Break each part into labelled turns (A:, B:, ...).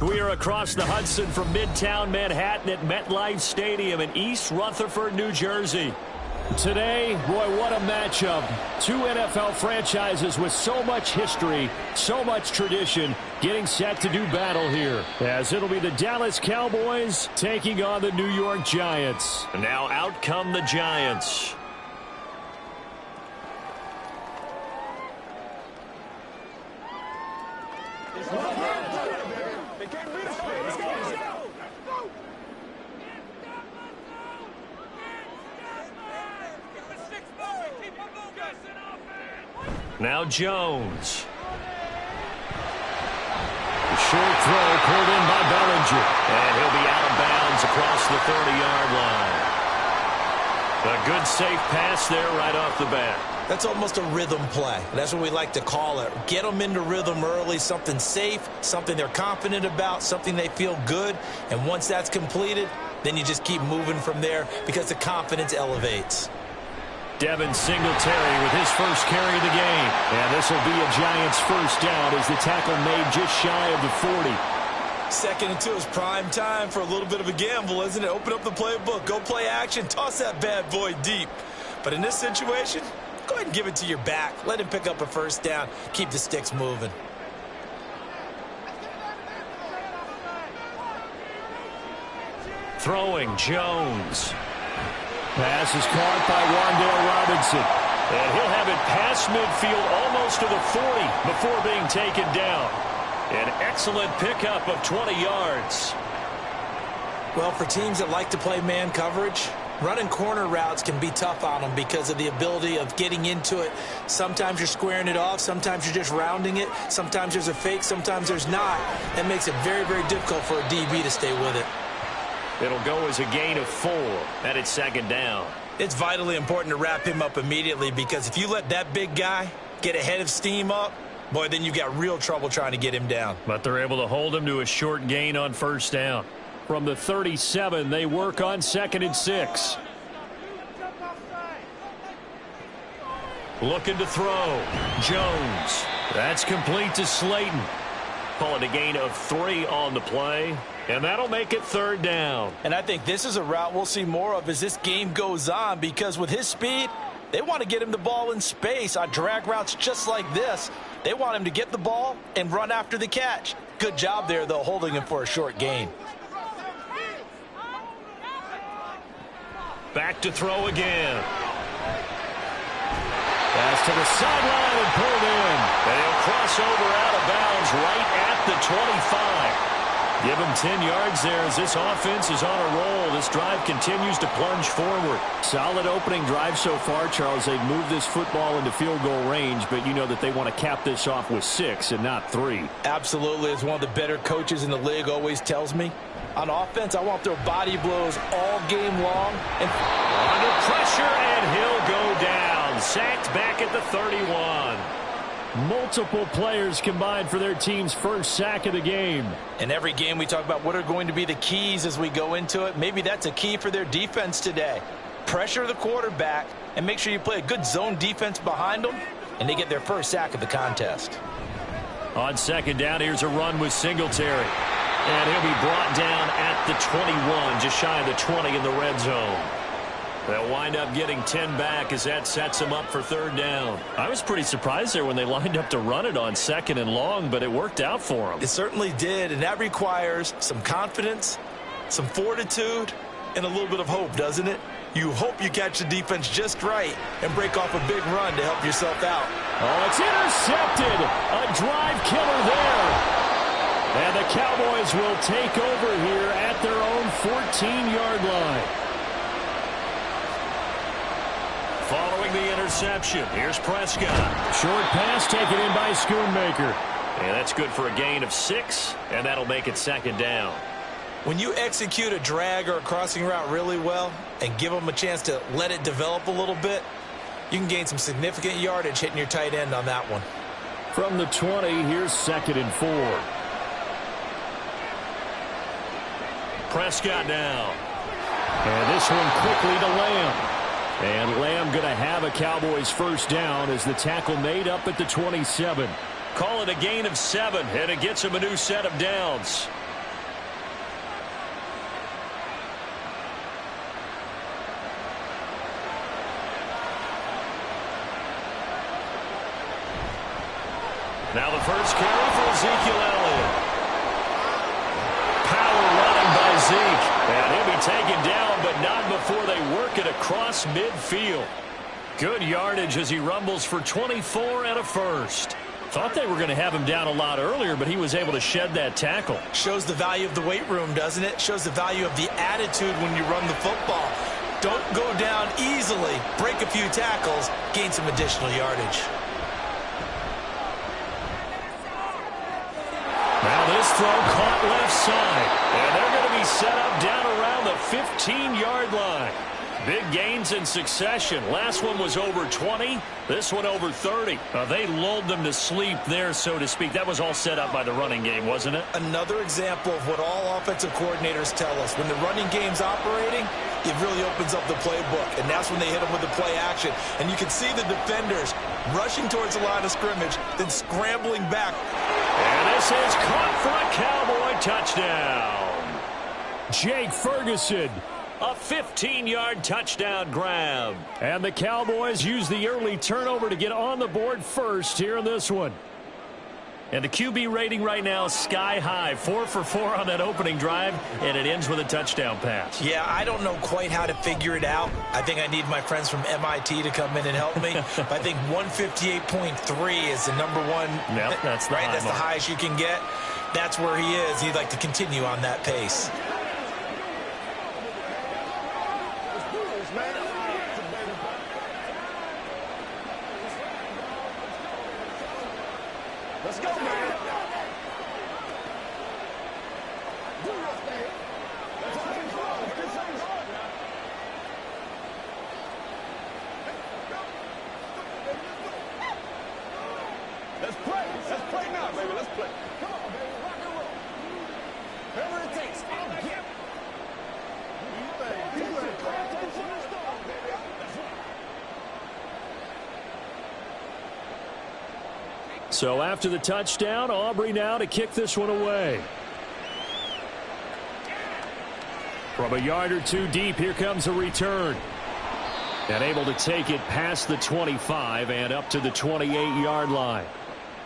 A: We are across the Hudson from Midtown Manhattan at MetLife Stadium in East Rutherford, New Jersey. Today, boy, what a matchup. Two NFL franchises with so much history, so much tradition, getting set to do battle here. As it'll be the Dallas Cowboys taking on the New York Giants. And now out come the Giants. Now Jones. The short throw pulled in by Bellinger. And he'll be out of bounds across the 30-yard line. A good safe pass there right off the bat.
B: That's almost a rhythm play. That's what we like to call it. Get them into rhythm early, something safe, something they're confident about, something they feel good. And once that's completed, then you just keep moving from there because the confidence elevates.
A: Devin Singletary with his first carry of the game. And this will be a Giants first down as the tackle made just shy of the 40.
B: 2nd and 2 is prime time for a little bit of a gamble, isn't it? Open up the playbook, go play action, toss that bad boy deep. But in this situation, go ahead and give it to your back. Let him pick up a first down. Keep the sticks moving.
A: Throwing Jones. Pass is caught by Wan'Dale Robinson. And he'll have it past midfield almost to the 40 before being taken down. An excellent pickup of 20 yards.
B: Well, for teams that like to play man coverage, running corner routes can be tough on them because of the ability of getting into it. Sometimes you're squaring it off. Sometimes you're just rounding it. Sometimes there's a fake. Sometimes there's not. That makes it very, very difficult for a DB to stay with it.
A: It'll go as a gain of 4, and it's 2nd down.
B: It's vitally important to wrap him up immediately because if you let that big guy get ahead of steam up, boy, then you've got real trouble trying to get him down.
A: But they're able to hold him to a short gain on first down. From the 37, they work on 2nd and 6. Looking to throw. Jones. That's complete to Slayton. Call it a gain of 3 on the play. And that'll make it 3rd down.
B: And I think this is a route we'll see more of as this game goes on because with his speed, they want to get him the ball in space on drag routes just like this. They want him to get the ball and run after the catch. Good job there, though, holding him for a short gain.
A: Back to throw again. Pass to the sideline and pulled in. And he'll cross over out of bounds right at the 25. Give him 10 yards there as this offense is on a roll. This drive continues to plunge forward. Solid opening drive so far, Charles. They've moved this football into field goal range, but you know that they want to cap this off with 6 and not 3.
B: Absolutely. As one of the better coaches in the league always tells me, on offense, I want their body blows all game long. And
A: under pressure, and he'll go down. Sacked back at the 31. Multiple players combined for their team's first sack of the game.
B: In every game we talk about what are going to be the keys as we go into it. Maybe that's a key for their defense today. Pressure the quarterback and make sure you play a good zone defense behind them, and they get their first sack of the contest.
A: On 2nd down, here's a run with Singletary. And he'll be brought down at the 21, just shy of the 20 in the red zone. They'll wind up getting 10 back as that sets them up for 3rd down. I was pretty surprised there when they lined up to run it on 2nd and long, but it worked out for them.
B: It certainly did, and that requires some confidence, some fortitude, and a little bit of hope, doesn't it? You hope you catch the defense just right and break off a big run to help yourself out.
A: Oh, it's intercepted. A drive killer there. And the Cowboys will take over here at their own 14-yard line. Following the interception, here's Prescott. Short pass taken in by Schoonmaker. And that's good for a gain of 6, and that'll make it 2nd down.
B: When you execute a drag or a crossing route really well and give them a chance to let it develop a little bit, you can gain some significant yardage hitting your tight end on that one.
A: From the 20, here's 2nd and 4. Prescott now. And this one quickly to Lamb. And Lamb going to have a Cowboys first down as the tackle made up at the 27. Call it a gain of 7, and it gets him a new set of downs. the first carry for Ezekiel Elliott. Power running by Zeke. And he'll be taken down, but not before they work it across midfield. Good yardage as he rumbles for 24 and a first. Thought they were going to have him down a lot earlier, but he was able to shed that tackle.
B: Shows the value of the weight room, doesn't it? Shows the value of the attitude when you run the football. Don't go down easily. Break a few tackles. Gain some additional yardage.
A: Now this throw caught left side. And they're going to be set up down around the 15-yard line. Big gains in succession. Last one was over 20. This one over 30. They lulled them to sleep there, so to speak. That was all set up by the running game, wasn't it?
B: Another example of what all offensive coordinators tell us. When the running game's operating, it really opens up the playbook. And that's when they hit them with the play action. And you can see the defenders rushing towards the line of scrimmage, then scrambling back.
A: And this is caught for a Cowboy touchdown. Jake Ferguson. A 15-yard touchdown grab. And the Cowboys use the early turnover to get on the board first here in this one. And the QB rating right now is sky high. 4 for 4 on that opening drive, and it ends with a touchdown pass.
B: Yeah, I don't know quite how to figure it out. I think I need my friends from MIT to come in and help me. But I think 158.3 is the number one.
A: Yep, that's the
B: right. That's the highest you can get. That's where he is. He'd like to continue on that pace.
C: Let's go, man. Let's play. Let's play now, baby. Let's play. Come on, baby. Rock and roll. Whatever it takes. I'll get it.
A: So after the touchdown, Aubrey now to kick this one away. From a yard or two deep, here comes a return. And able to take it past the 25 and up to the 28-yard line.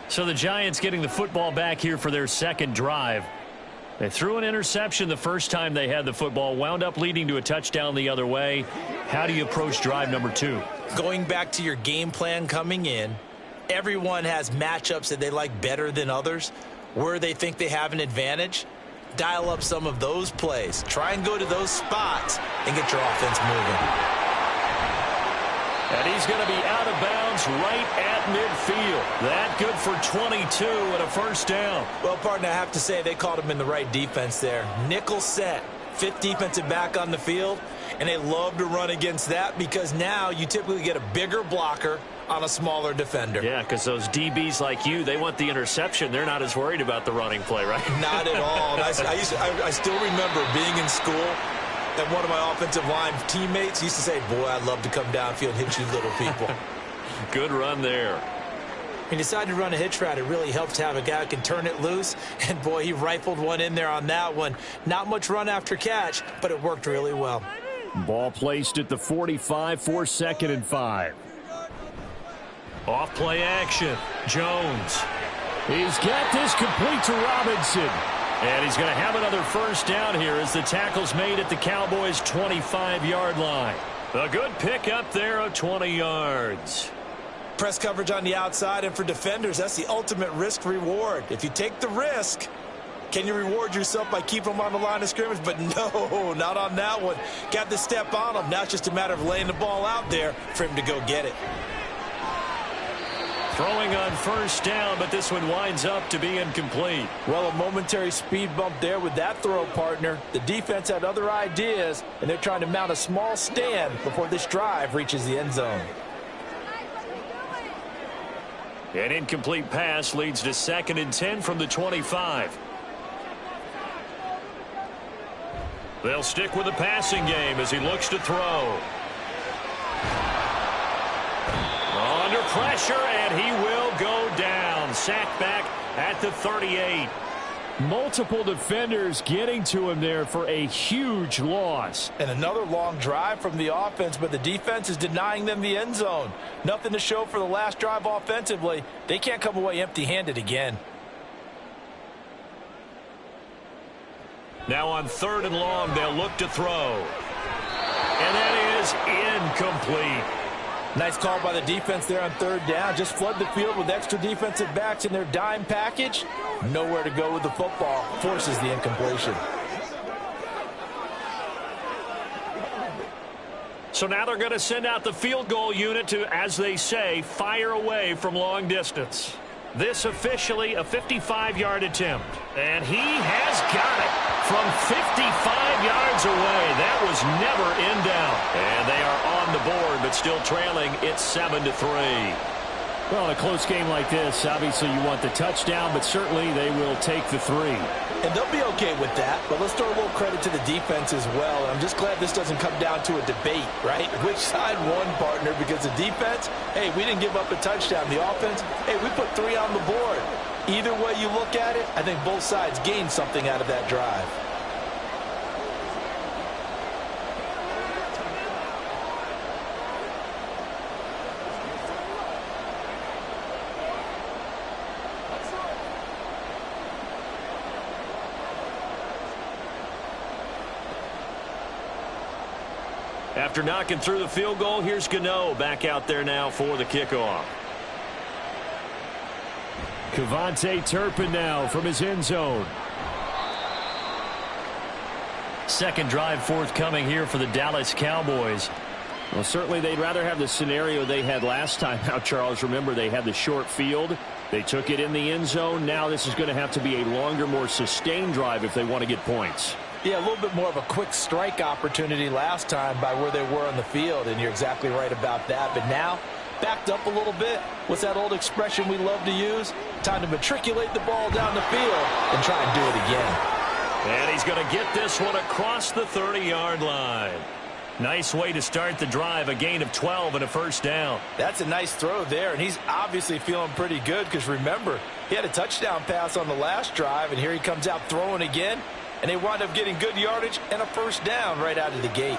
A: So the Giants getting the football back here for their second drive. They threw an interception the first time they had the football, wound up leading to a touchdown the other way. How do you approach drive number 2?
B: Going back to your game plan coming in, everyone has matchups that they like better than others. Where they think they have an advantage, dial up some of those plays. Try and go to those spots and get your offense moving.
A: And he's going to be out of bounds right at midfield. That good for 22 and a first down.
B: Well, partner, I have to say they called him in the right defense there. Nickel set, 5th defensive back on the field, and they love to run against that because now you typically get a bigger blocker on a smaller defender.
A: Yeah, because those DBs like you, they want the interception. They're not as worried about the running play, right?
B: Not at all. I still remember being in school, and one of my offensive line teammates used to say, boy, I'd love to come downfield and hit you little people.
A: Good run there.
B: He decided to run a hitch route. It really helps to have a guy who can turn it loose. And, boy, he rifled one in there on that one. Not much run after catch, but it worked really well.
A: Ball placed at the 45 for 2nd and 5. Off play action. Jones. He's got this complete to Robinson. And he's going to have another first down here as the tackle's made at the Cowboys' 25-yard line. A good pickup there of 20 yards.
B: Press coverage on the outside, and for defenders, that's the ultimate risk-reward. If you take the risk, can you reward yourself by keeping them on the line of scrimmage? But no, not on that one. Got to step on them. Now it's just a matter of laying the ball out there for him to go get it.
A: Throwing on first down, but this one winds up to be incomplete.
B: Well, a momentary speed bump there with that throw, partner. The defense had other ideas, and they're trying to mount a small stand before this drive reaches the end zone.
A: An incomplete pass leads to 2nd and 10 from the 25. They'll stick with the passing game as he looks to throw. Under pressure, and he will go down. Sacked back at the 38. Multiple defenders getting to him there for a huge loss.
B: And another long drive from the offense, but the defense is denying them the end zone. Nothing to show for the last drive offensively. They can't come away empty-handed again.
A: Now on 3rd and long, they'll look to throw. And that is incomplete.
B: Nice call by the defense there on 3rd down. Just flood the field with extra defensive backs in their dime package. Nowhere to go with the football. Forces the incompletion.
A: So now they're going to send out the field goal unit to, as they say, fire away from long distance. This officially a 55-yard attempt. And he has got it from 55 yards away. That was never in doubt. And they are on the board, but still trailing. It's 7-3. Well, in a close game like this, obviously you want the touchdown, but certainly they will take the 3.
B: And they'll be okay with that, but let's throw a little credit to the defense as well. I'm just glad this doesn't come down to a debate, right? Which side won, partner? Because the defense, hey, we didn't give up a touchdown. The offense, hey, we put 3 on the board. Either way you look at it, I think both sides gained something out of that drive.
A: After knocking through the field goal, here's Gano back out there now for the kickoff. Kevontae Turpin now from his end zone. Second drive forthcoming here for the Dallas Cowboys. Well, certainly they'd rather have the scenario they had last time. Now, Charles, remember they had the short field. They took it in the end zone. Now this is going to have to be a longer, more sustained drive if they want to get points.
B: Yeah, a little bit more of a quick strike opportunity last time by where they were on the field, and you're exactly right about that. But now, backed up a little bit. What's that old expression we love to use? Time to matriculate the ball down the field and try and do it again.
A: And he's going to get this one across the 30-yard line. Nice way to start the drive, a gain of 12 and a first down.
B: That's a nice throw there, and he's obviously feeling pretty good because, remember, he had a touchdown pass on the last drive, and here he comes out throwing again. And they wind up getting good yardage and a first down right out of the gate.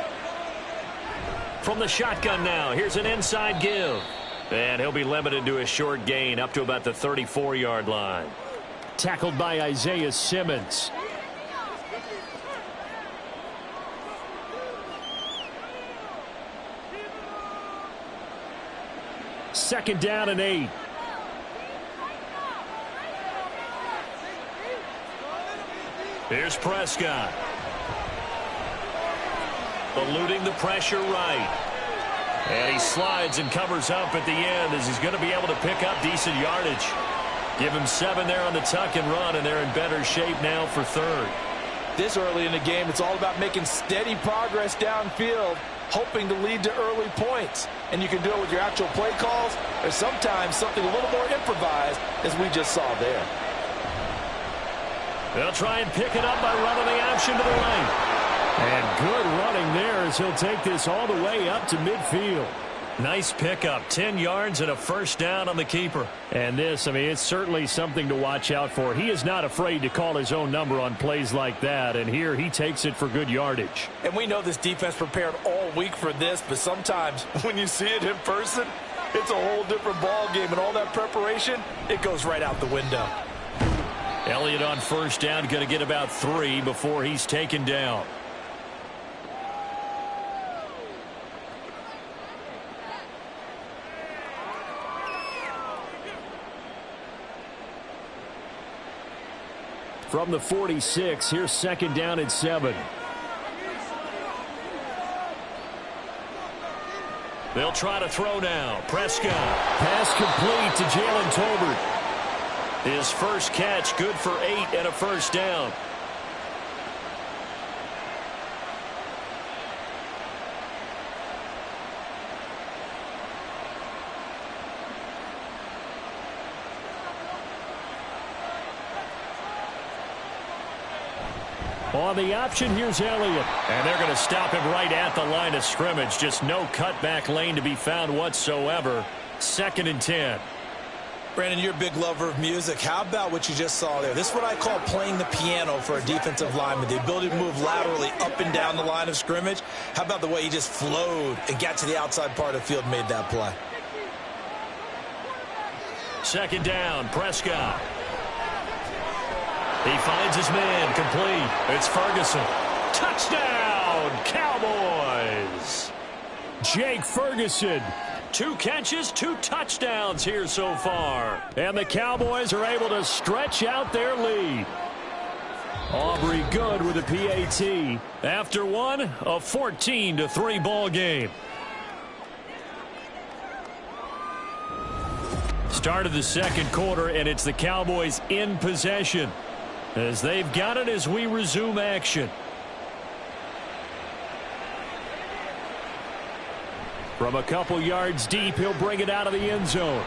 A: From the shotgun now, here's an inside give. And he'll be limited to a short gain up to about the 34-yard line. Tackled by Isaiah Simmons. Second down and 8. Here's Prescott. Eluding the pressure right. And he slides and covers up at the end as he's going to be able to pick up decent yardage. Give him 7 there on the tuck and run, and they're in better shape now for 3rd.
B: This early in the game, it's all about making steady progress downfield, hoping to lead to early points. And you can do it with your actual play calls, or sometimes something a little more improvised, as we just saw there.
A: They'll try and pick it up by running the option to the right. And good running there as he'll take this all the way up to midfield. Nice pickup, 10 yards and a first down on the keeper. And this, I mean, it's certainly something to watch out for. He is not afraid to call his own number on plays like that, and here he takes it for good yardage.
B: And we know this defense prepared all week for this, but sometimes when you see it in person, it's a whole different ball game, and all that preparation, it goes right out the window.
A: Elliott on first down, going to get about 3 before he's taken down. From the 46, here's second down and 7. They'll try to throw now. Prescott. Pass complete to Jalen Tolbert. His first catch, good for 8 and a first down. On the option, here's Elliott. And they're going to stop him right at the line of scrimmage. Just no cutback lane to be found whatsoever. 2nd and 10.
B: Brandon, you're a big lover of music. How about what you just saw there? This is what I call playing the piano for a defensive lineman, the ability to move laterally up and down the line of scrimmage. How about the way he just flowed and got to the outside part of the field and made that play?
A: Second down, Prescott. He finds his man, complete. It's Ferguson. Touchdown, Cowboys! Jake Ferguson. 2 catches, 2 touchdowns here so far. And the Cowboys are able to stretch out their lead. Aubrey good with a PAT. After one, a 14-3 ball game. Start of the second quarter, and it's the Cowboys in possession as they've got it as we resume action. From a couple yards deep, he'll bring it out of the end zone.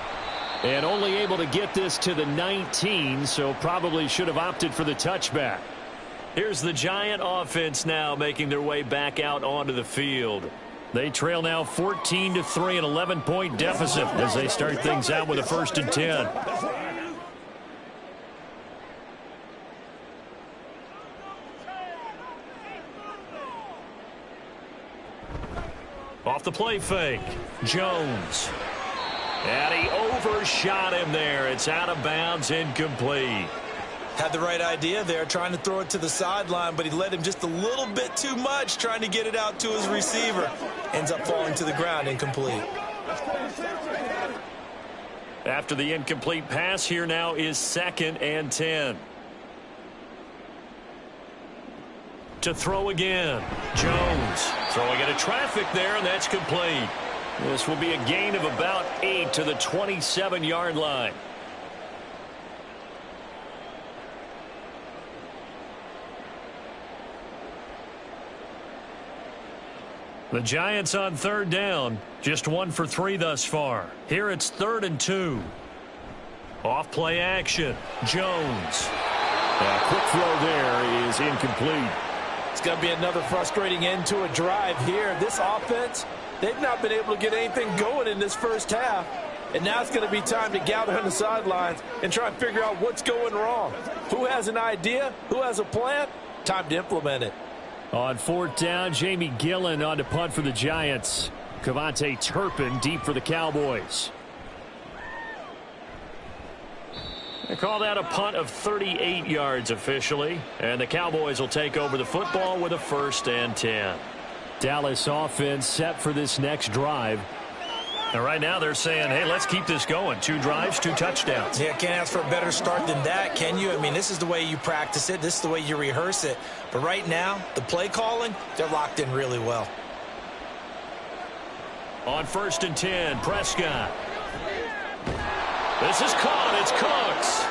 A: And only able to get this to the 19, so probably should have opted for the touchback. Here's the Giant offense now making their way back out onto the field. They trail now 14-3, an 11-point deficit as they start things out with a 1st and 10. Off the play fake, Jones. And he overshot him there. It's out of bounds, incomplete.
B: Had the right idea there, trying to throw it to the sideline, but he led him just a little bit too much, trying to get it out to his receiver. Ends up falling to the ground, incomplete.
A: After the incomplete pass, here now is 2nd and 10. To throw again, Jones throwing into traffic there, and that's complete. This will be a gain of about 8 to the 27-yard line. The Giants on 3rd down, just 1 for 3 thus far. Here it's 3rd and 2. Off play action, Jones. A quick throw there is incomplete.
B: It's going to be another frustrating end to a drive here. This offense, they've not been able to get anything going in this first half. And now it's going to be time to gather on the sidelines and try and figure out what's going wrong. Who has an idea? Who has a plan? Time to implement it.
A: On 4th down, Jamie Gillen on to punt for the Giants. Cavante Turpin deep for the Cowboys. They call that a punt of 38 yards officially. And the Cowboys will take over the football with a 1st and 10. Dallas offense set for this next drive. And right now they're saying, hey, let's keep this going. 2 drives, 2 touchdowns.
B: Yeah, can't ask for a better start than that, can you? I mean, this is the way you practice it. This is the way you rehearse it. But right now, the play calling, they're locked in really well.
A: On 1st and 10, Prescott. This is caught. It's Cooks.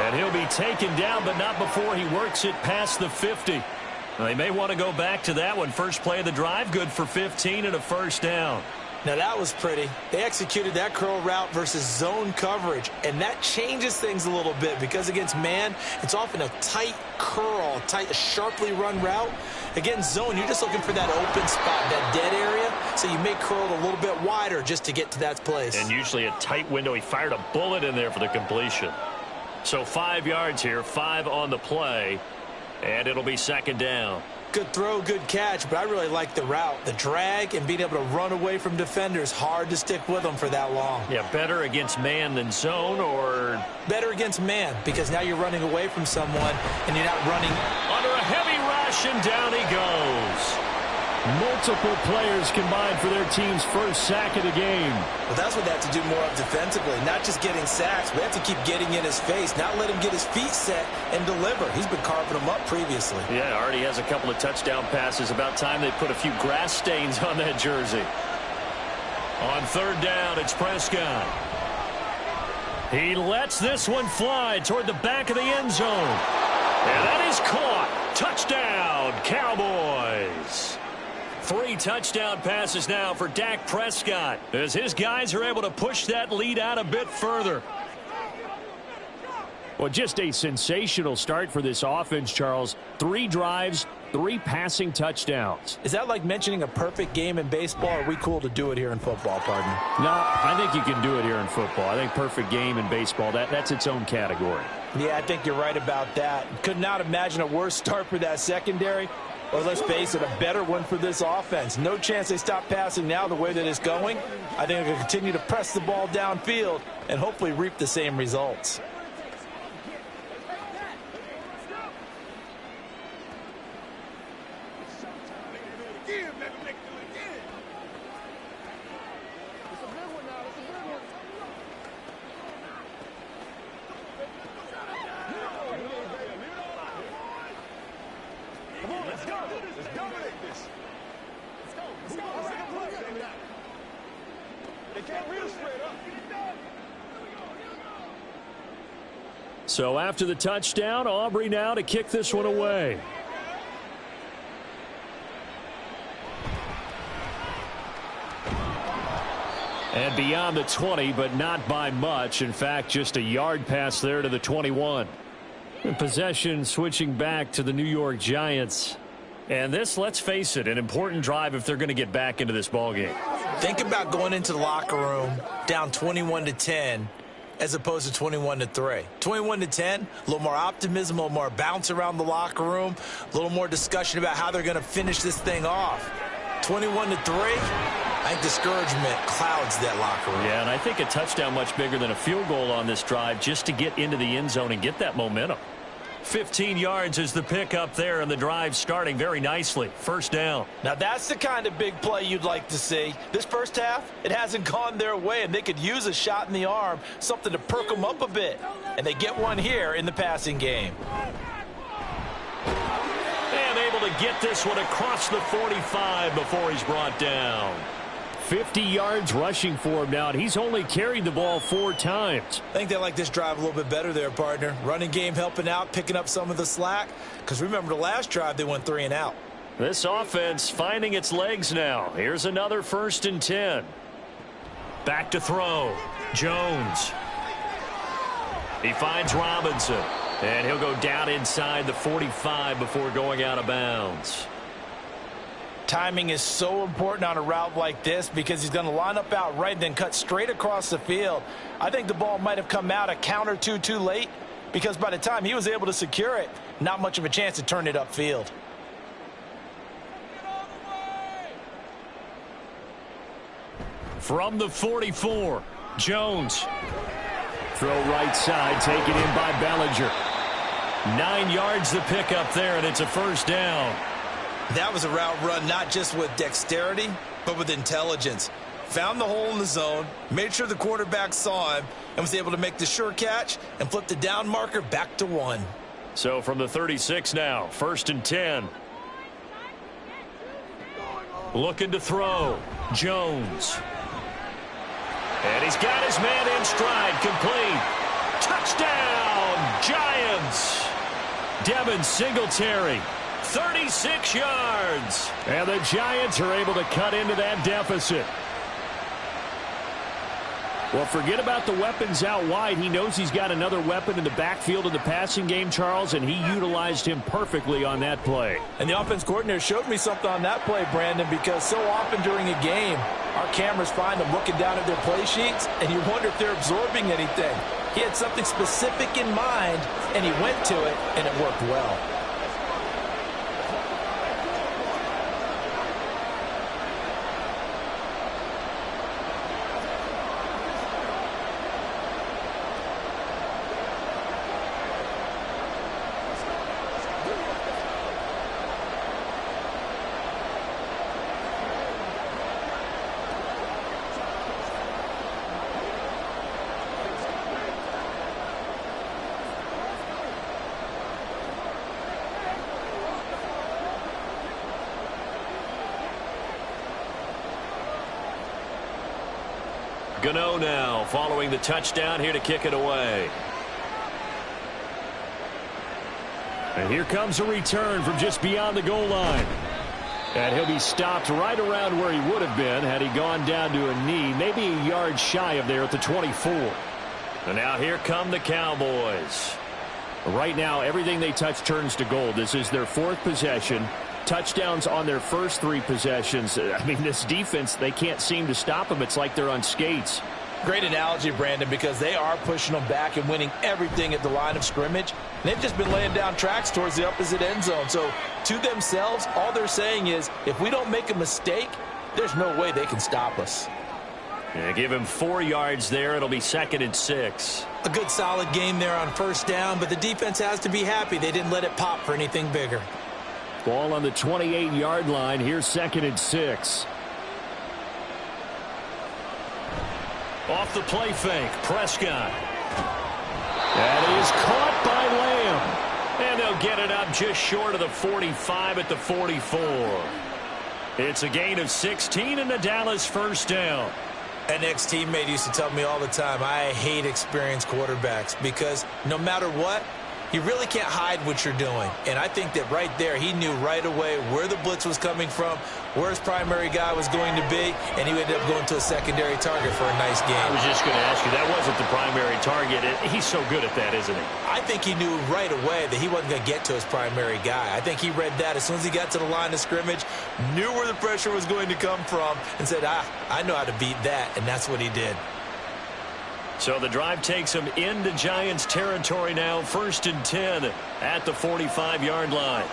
A: And he'll be taken down, but not before he works it past the 50. Now, they may want to go back to that one. First play of the drive, good for 15 and a 1st down.
B: Now, that was pretty. They executed that curl route versus zone coverage, and that changes things a little bit because against man, it's often a tight curl, a sharply run route. Against zone, you're just looking for that open spot, that dead area, so you may curl it a little bit wider just to get to that place.
A: And usually a tight window. He fired a bullet in there for the completion. So 5 yards here, 5 on the play, and it'll be 2nd down.
B: Good throw, good catch, but I really like the route. The drag and being able to run away from defenders, hard to stick with them for that long.
A: Yeah, better against man than zone, or?
B: Better against man, because now you're running away from someone and you're not running.
A: Under a heavy rush, and down he goes. Multiple players combined for their team's first sack of the game.
B: Well, that's what they have to do more of defensively, not just getting sacks. We have to keep getting in his face, not let him get his feet set and deliver. He's been carving them up previously.
A: Yeah, already has a couple of touchdown passes. About time they put a few grass stains on that jersey. On 3rd down, it's Prescott. He lets this one fly toward the back of the end zone. And that is caught. Touchdown, Cowboys. 3 touchdown passes now for Dak Prescott as his guys are able to push that lead out a bit further. Well, just a sensational start for this offense, Charles. 3 drives, 3 passing touchdowns.
B: Is that like mentioning a perfect game in baseball, or are we cool to do it here in football, partner?
A: No, I think you can do it here in football. I think perfect game in baseball, that's its own category.
B: Yeah, I think you're right about that. Could not imagine a worse start for that secondary, or let's face it, a better one for this offense. No chance they stop passing now the way that it's going. I think they'll continue to press the ball downfield and hopefully reap the same results.
A: So after the touchdown, Aubrey now to kick this one away. And beyond the 20, but not by much. In fact, just a yard pass there to the 21. Possession switching back to the New York Giants. And this, let's face it, an important drive if they're going to get back into this ballgame.
B: Think about going into the locker room down 21-10 as opposed to 21-3. 21-10, a little more optimism, a little more bounce around the locker room, a little more discussion about how they're going to finish this thing off. 21-3, I think discouragement clouds that locker room.
A: Yeah, and I think a touchdown much bigger than a field goal on this drive just to get into the end zone and get that momentum. 15 yards is the pickup there, and the drive starting very nicely. First down.
B: Now, that's the kind of big play you'd like to see. This first half, it hasn't gone their way, and they could use a shot in the arm, something to perk them up a bit. And they get one here in the passing game.
A: And able to get this one across the 45 before he's brought down. 50 yards rushing for him now, and he's only carried the ball 4 times.
B: I think they like this drive a little bit better there, partner. Running game helping out, picking up some of the slack. Because remember, the last drive, they went 3 and out.
A: This offense finding its legs now. Here's another 1st and 10. Back to throw. Jones. He finds Robinson. And he'll go down inside the 45 before going out of bounds.
B: Timing is so important on a route like this because he's going to line up out right and then cut straight across the field. I think the ball might have come out a count or two too late because by the time he was able to secure it, not much of a chance to turn it upfield.
A: From the 44, Jones. Throw right side, taken in by Bellinger. 9 yards the pickup there, and it's a first down.
B: That was a route run not just with dexterity, but with intelligence. Found the hole in the zone, made sure the quarterback saw him, and was able to make the sure catch and flip the down marker back to 1.
A: So from the 36 now, 1st and 10. Looking to throw. Jones. And he's got his man in stride, complete. Touchdown, Giants. Devin Singletary. 36 yards. And the Giants are able to cut into that deficit. Well, forget about the weapons out wide. He knows he's got another weapon in the backfield of the passing game, Charles, and he utilized him perfectly on that play.
B: And the offense coordinator showed me something on that play, Brandon, because so often during a game, our cameras find them looking down at their play sheets, and you wonder if they're absorbing anything. He had something specific in mind, and he went to it, and it worked well.
A: Gano now following the touchdown here to kick it away. And here comes a return from just beyond the goal line. And he'll be stopped right around where he would have been had he gone down to a knee, maybe a yard shy of there at the 24. And now here come the Cowboys. Right now, everything they touch turns to gold. This is their 4th possession. Touchdowns on their first 3 possessions. I mean, this defense, they can't seem to stop them. It's like they're on skates.
B: Great analogy, Brandon, because they are pushing them back and winning everything at the line of scrimmage. They've just been laying down tracks towards the opposite end zone. So to themselves, all they're saying is, if we don't make a mistake, there's no way they can stop us.
A: Yeah, give him 4 yards there. It'll be 2nd and 6.
B: A good solid game there on first down, but the defense has to be happy they didn't let it pop for anything bigger.
A: Ball on the 28-yard line. Here's 2nd and 6. Off the play fake, Prescott. That is caught by Lamb. And they'll get it up just short of the 45 at the 44. It's a gain of 16 and the Dallas first down.
B: An ex-teammate used to tell me all the time, I hate experienced quarterbacks because no matter what, you really can't hide what you're doing. And I think that right there, he knew right away where the blitz was coming from, where his primary guy was going to be, and he ended up going to a secondary target for a nice game.
A: I was just going to ask you, that wasn't the primary target. He's so good at that, isn't he?
B: I think he knew right away that he wasn't going to get to his primary guy. I think he read that as soon as he got to the line of scrimmage, knew where the pressure was going to come from, and said, I know how to beat that, and that's what he did.
A: So the drive takes him into Giants territory now, 1st and 10 at the 45-yard line.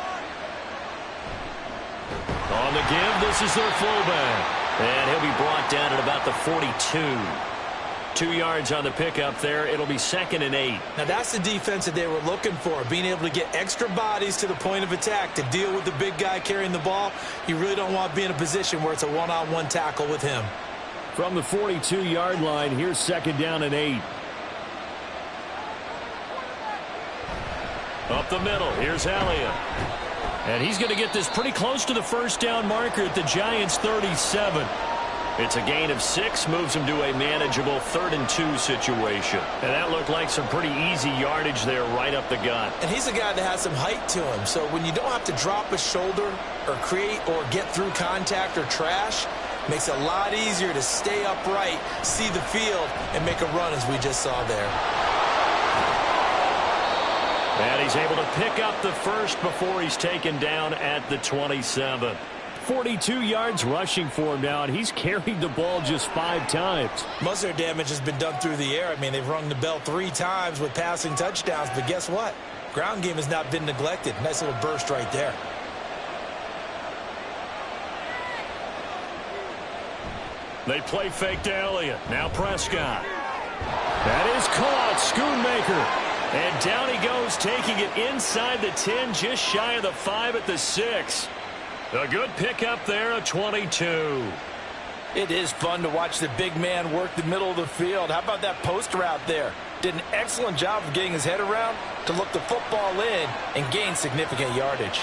A: On the give, this is their fullback. And he'll be brought down at about the 42. 2 yards on the pickup there. It'll be 2nd and 8.
B: Now that's the defense that they were looking for, being able to get extra bodies to the point of attack to deal with the big guy carrying the ball. You really don't want to be in a position where it's a one-on-one tackle with him.
A: From the 42-yard line, here's 2nd down and 8. Up the middle, here's Elliott. And he's going to get this pretty close to the first down marker at the Giants' 37. It's a gain of 6, moves him to a manageable 3rd and 2 situation. And that looked like some pretty easy yardage there right up the gut.
B: And he's a guy that has some height to him. So when you don't have to drop a shoulder or create or get through contact or trash, makes it a lot easier to stay upright, see the field, and make a run as we just saw there.
A: And he's able to pick up the first before he's taken down at the 27. 42 yards rushing for him now, and he's carried the ball just 5 times.
B: Most of their damage has been done through the air. I mean, they've rung the bell 3 times with passing touchdowns, but guess what? Ground game has not been neglected. Nice little burst right there.
A: They play fake to Elliott. Now Prescott. That is caught. Schoonmaker. And down he goes, taking it inside the 10, just shy of the 5 at the 6. A good pickup there, a 22.
B: It is fun to watch the big man work the middle of the field. How about that post route there? Did an excellent job of getting his head around to look the football in and gain significant yardage.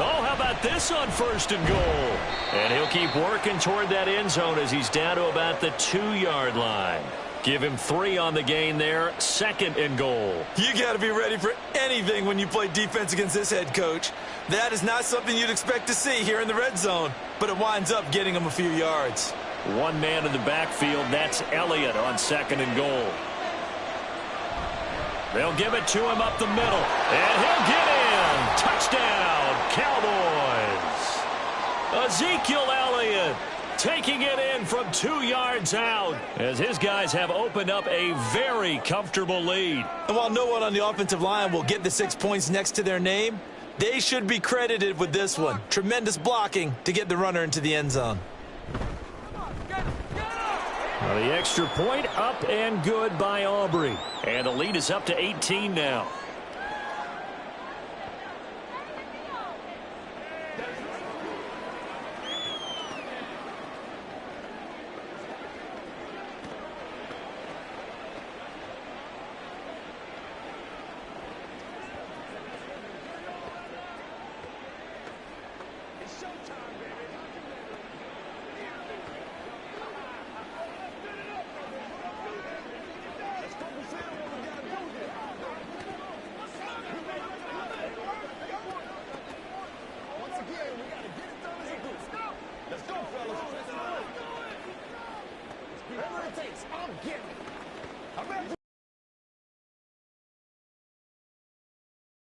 A: Oh, how about this on 1st and goal? And he'll keep working toward that end zone as he's down to about the 2-yard line. Give him 3 on the gain there, 2nd and goal.
B: You got to be ready for anything when you play defense against this head coach. That is not something you'd expect to see here in the red zone, but it winds up getting him a few yards.
A: One man in the backfield, that's Elliott on 2nd and goal. They'll give it to him up the middle, and he'll get in. Touchdown, Cowboys. Ezekiel Elliott taking it in from 2 yards out as his guys have opened up a very comfortable lead.
B: And while no one on the offensive line will get the 6 points next to their name, they should be credited with this one. Tremendous blocking to get the runner into the end zone.
A: Well, the extra point up and good by Aubrey. And the lead is up to 18 now.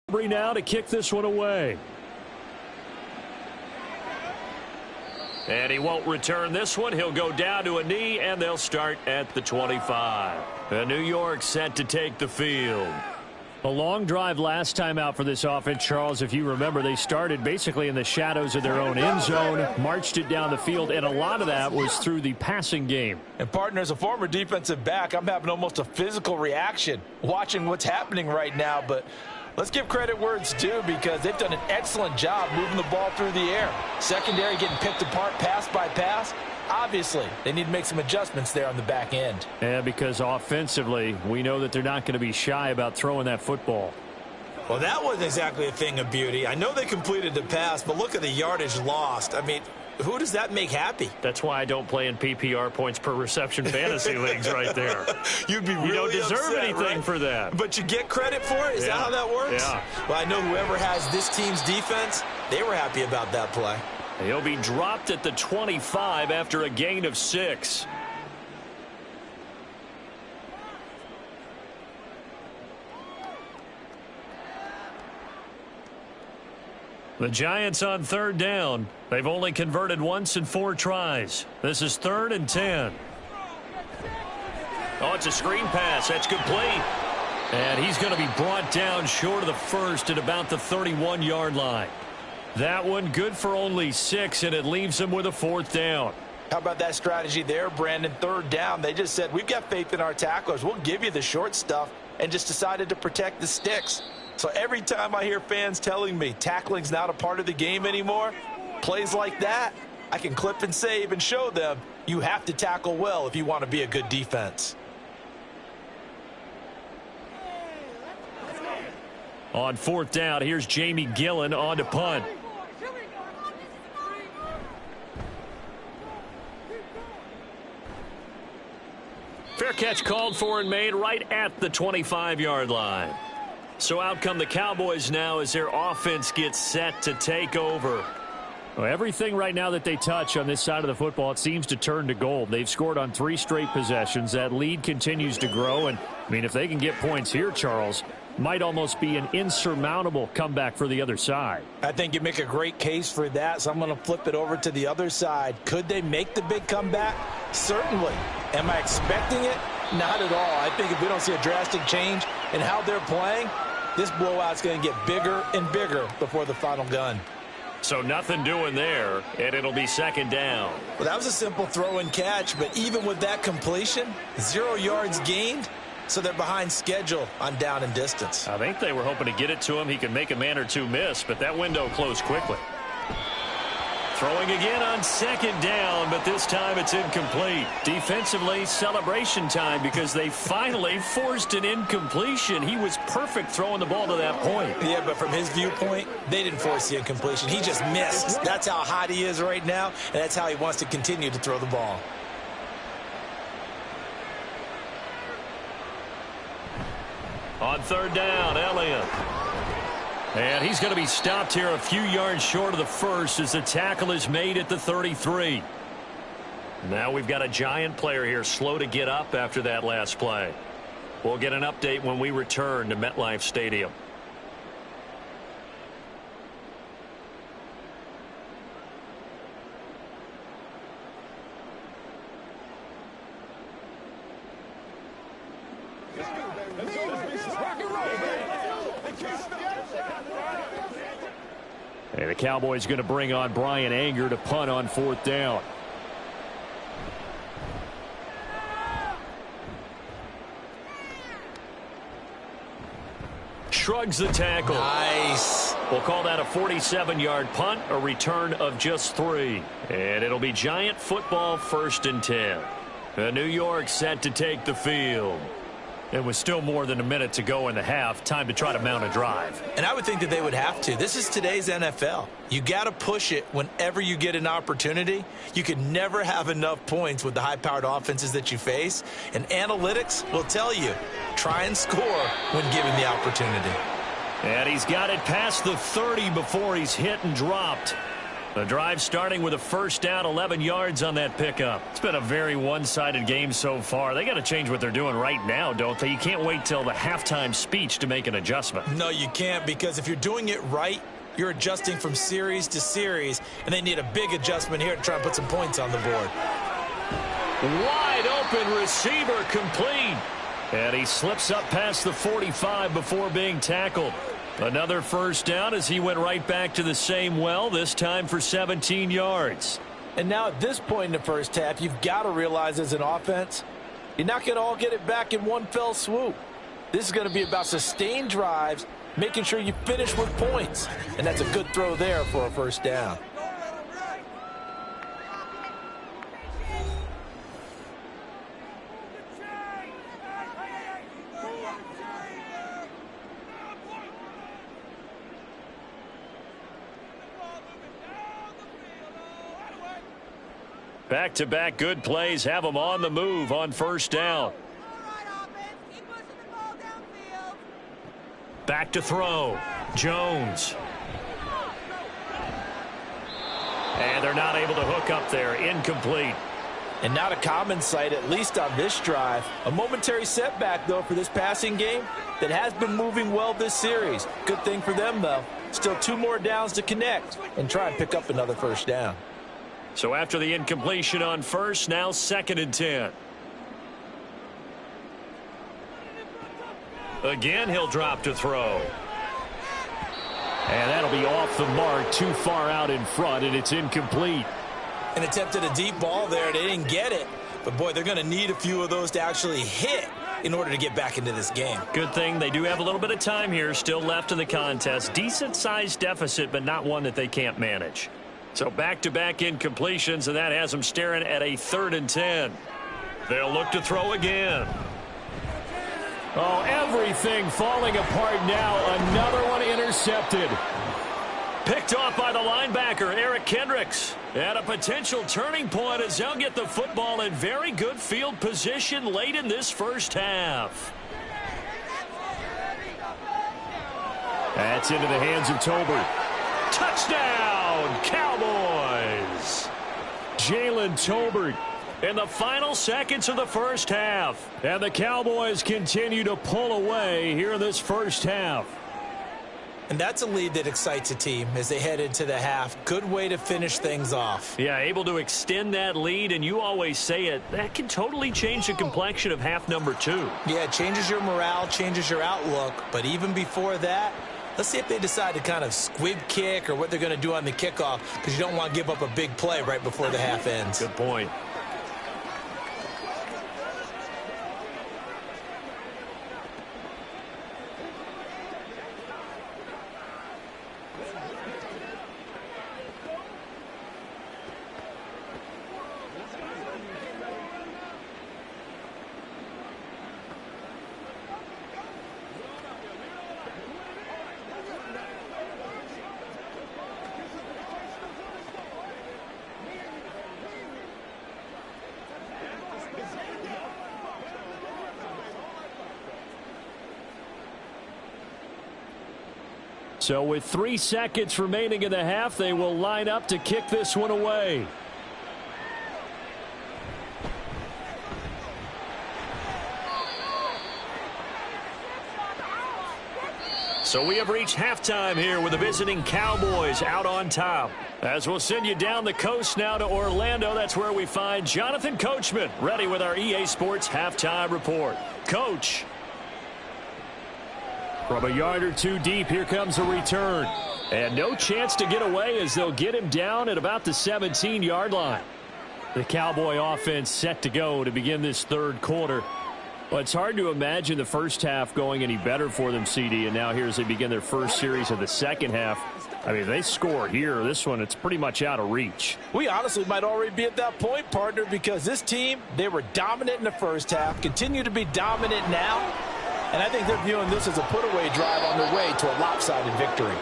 A: Now to kick this one away. And he won't return this one. He'll go down to a knee, and they'll start at the 25. And New York set to take the field. A long drive last time out for this offense, Charles. If you remember, they started basically in the shadows of their own end zone, marched it down the field, and a lot of that was through the passing game.
B: And, partner, as a former defensive back, I'm having almost a physical reaction watching what's happening right now. But let's give credit where it's due, because they've done an excellent job moving the ball through the air. Secondary getting picked apart pass by pass. Obviously, they need to make some adjustments there on the back end.
A: Yeah, because offensively, we know that they're not going to be shy about throwing that football.
B: Well, that wasn't exactly a thing of beauty. I know they completed the pass, but look at the yardage lost. I mean, who does that make happy?
A: That's why I don't play in PPR points per reception fantasy leagues right there.
B: You'd be really
A: You don't deserve
B: upset,
A: anything
B: right?
A: for that.
B: But you get credit for it? Is that how that works?
A: Yeah.
B: Well, I know whoever has this team's defense, they were happy about that play.
A: He'll be dropped at the 25 after a gain of 6. The Giants on third down. They've only converted once in 4 tries. This is 3rd and 10. Oh, it's a screen pass. That's complete. And he's going to be brought down short of the first at about the 31-yard line. That one good for only 6, and it leaves him with a 4th down.
B: How about that strategy there, Brandon? 3rd down. They just said, we've got faith in our tacklers. We'll give you the short stuff, and just decided to protect the sticks. So every time I hear fans telling me tackling's not a part of the game anymore, plays like that, I can clip and save and show them you have to tackle well if you want to be a good defense.
A: On 4th down, here's Jamie Gillen on to punt. Fair catch called for and made right at the 25-yard line. So out come the Cowboys now as their offense gets set to take over. Well, everything right now that they touch on this side of the football, it seems to turn to gold. They've scored on 3 straight possessions. That lead continues to grow. And, I mean, if they can get points here, Charles, might almost be an insurmountable comeback for the other side.
B: I think you make a great case for that, so I'm going to flip it over to the other side. Could they make the big comeback? Certainly. Am I expecting it? Not at all. I think if we don't see a drastic change in how they're playing, this blowout's going to get bigger and bigger before the final gun.
A: So nothing doing there, and it'll be 2nd down.
B: Well, that was a simple throw and catch, but even with that completion, 0 yards gained, so they're behind schedule on down and distance.
A: I think they were hoping to get it to him. He could make a man or 2 miss, but that window closed quickly. Throwing again on 2nd down, but this time it's incomplete. Defensively, celebration time because they finally forced an incompletion. He was perfect throwing the ball to that point.
B: Yeah, but from his viewpoint, they didn't force the incompletion. He just missed. That's how hot he is right now, and that's how he wants to continue to throw the ball.
A: On 3rd down, Elliott. And he's going to be stopped here a few yards short of the first as the tackle is made at the 33. Now we've got a Giant player here slow to get up after that last play. We'll get an update when we return to MetLife Stadium. And the Cowboys going to bring on Brian Anger to punt on 4th down. Shrugs the tackle.
B: Nice.
A: We'll call that a 47-yard punt, a return of just 3. And it'll be Giant football 1st and 10. New York set to take the field. It was still more than a minute to go in the half. Time to try to mount a drive.
B: And I would think that they would have to. This is today's NFL. You got to push it whenever you get an opportunity. You can never have enough points with the high-powered offenses that you face. And analytics will tell you, try and score when given the opportunity.
A: And he's got it past the 30 before he's hit and dropped. The drive starting with a first down, 11 yards on that pickup. It's been a very one-sided game so far. They got to change what they're doing right now, don't they? You can't wait till the halftime speech to make an adjustment.
B: No, you can't, because if you're doing it right, you're adjusting from series to series, and they need a big adjustment here to try and put some points on the board.
A: Wide open receiver, complete. And he slips up past the 45 before being tackled. Another first down as he went right back to the same well, this time for 17 yards.
B: And now at this point in the first half, you've got to realize as an offense, you're not going to all get it back in one fell swoop. This is going to be about sustained drives, making sure you finish with points. And that's a good throw there for a first down.
A: Back-to-back good plays have them on the move on first down. Back to throw. Jones. And they're not able to hook up there. Incomplete.
B: And not a common sight, at least on this drive. A momentary setback, though, for this passing game that has been moving well this series. Good thing for them, though. Still 2 more downs to connect and try and pick up another first down.
A: So after the incompletion on first, now 2nd and 10. Again, he'll drop to throw. And that'll be off the mark, too far out in front, and it's incomplete.
B: And attempted a deep ball there. They didn't get it. But, boy, they're going to need a few of those to actually hit in order to get back into this game.
A: Good thing they do have a little bit of time here still left in the contest. Decent-sized deficit, but not one that they can't manage. So back-to-back incompletions, and that has them staring at a 3rd and 10. They'll look to throw again. Oh, everything falling apart now. Another one intercepted. Picked off by the linebacker, Eric Kendricks. At a potential turning point as they'll get the football in very good field position late in this first half. That's into the hands of Tolbert. Touchdown, Cowboys! Jalen Tolbert in the final seconds of the first half. And the Cowboys continue to pull away here in this first half.
B: And that's a lead that excites a team as they head into the half. Good way to finish things off.
A: Yeah, able to extend that lead, and you always say it, that can totally change the complexion of half number 2.
B: Yeah, it changes your morale, changes your outlook. But even before that, let's see if they decide to kind of squib kick or what they're going to do on the kickoff, because you don't want to give up a big play right before the half ends.
A: Good point. So with 3 seconds remaining in the half, they will line up to kick this one away. So we have reached halftime here with the visiting Cowboys out on top. As we'll send you down the coast now to Orlando, that's where we find Jonathan Coachman, ready with our EA Sports halftime report. Coach. From a yard or 2 deep, here comes a return. And no chance to get away as they'll get him down at about the 17-yard line. The Cowboy offense set to go to begin this 3rd quarter. Well, it's hard to imagine the first half going any better for them, CD, and now here as they begin their first series of the second half. I mean, if they score here, this one, it's pretty much out of reach.
B: We honestly might already be at that point, partner, because this team, they were dominant in the first half, continue to be dominant now. And I think they're viewing this as a put-away drive on their way to a lopsided victory.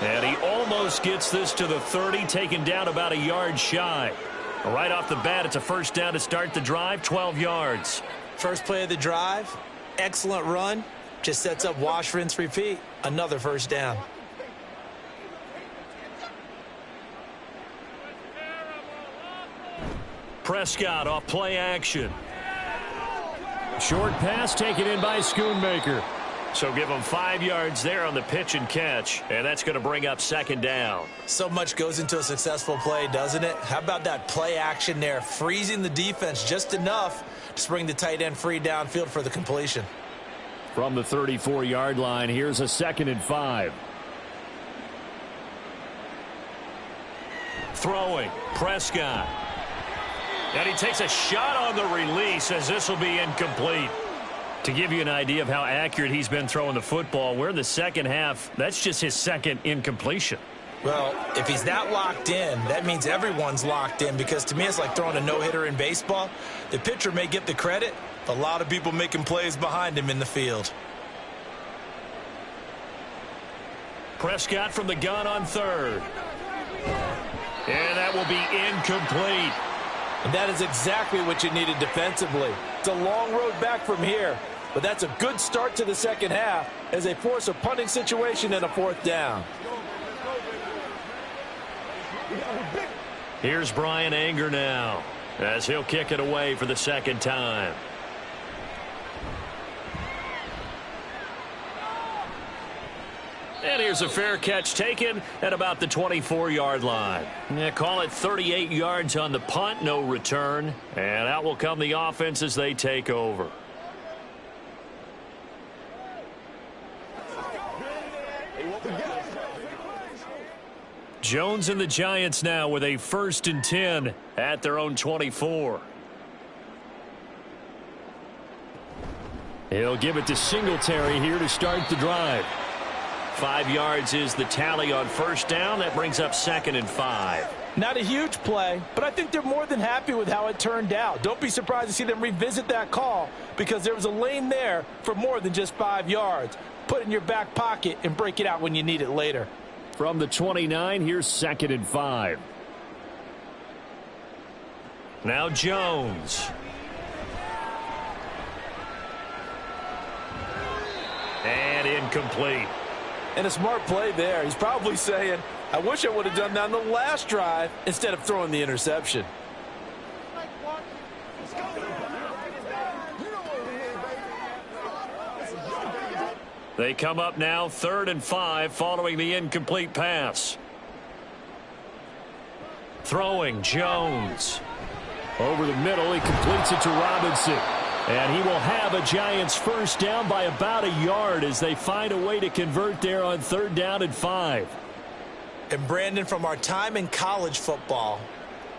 A: And he almost gets this to the 30, taken down about a yard shy. Right off the bat, it's a first down to start the drive, 12 yards.
B: First play of the drive, excellent run, just sets up wash, rinse, repeat. Another first down.
A: Prescott off play action.
D: Short pass taken in by Schoonmaker.
A: So give him 5 yards there on the pitch and catch, and that's going to bring up second down.
B: So much goes into a successful play, doesn't it? How about that play action there, freezing the defense just enough to bring the tight end free downfield for the completion.
D: From the 34-yard line, here's a 2nd and 5.
A: Throwing, Prescott. And he takes a shot on the release as this will be incomplete. To give you an idea of how accurate he's been throwing the football, we're in the second half. That's just his second incompletion.
B: Well, if he's not locked in, that means everyone's locked in, because to me it's like throwing a no-hitter in baseball. The pitcher may get the credit, but a lot of people making plays behind him in the field.
A: Prescott from the gun on third. And that will be incomplete.
E: And that is exactly what you needed defensively. It's a long road back from here, but that's a good start to the second half as they force a punting situation and a 4th down.
A: Here's Brian Anger now as he'll kick it away for the second time. And here's a fair catch taken at about the 24-yard line. Yeah, call it 38 yards on the punt, no return. And out will come the offense as they take over. Jones and the Giants now with a 1st and 10 at their own 24.
D: He'll give it to Singletary here to start the drive.
A: 5 yards is the tally on 1st down. That brings up 2nd and 5.
E: Not a huge play, but I think they're more than happy with how it turned out. Don't be surprised to see them revisit that call, because there was a lane there for more than just 5 yards. Put it in your back pocket and break it out when you need it later.
D: From the 29, here's 2nd and 5.
A: Now Jones. And incomplete.
E: And a smart play there. He's probably saying, I wish I would have done that on the last drive instead of throwing the interception.
A: They come up now 3rd and 5 following the incomplete pass. Throwing, Jones.
D: Over the middle, he completes it to Robinson. And he will have a Giants 1st down by about a yard as they find a way to convert there on 3rd down and 5.
B: And Brandon, from our time in college football,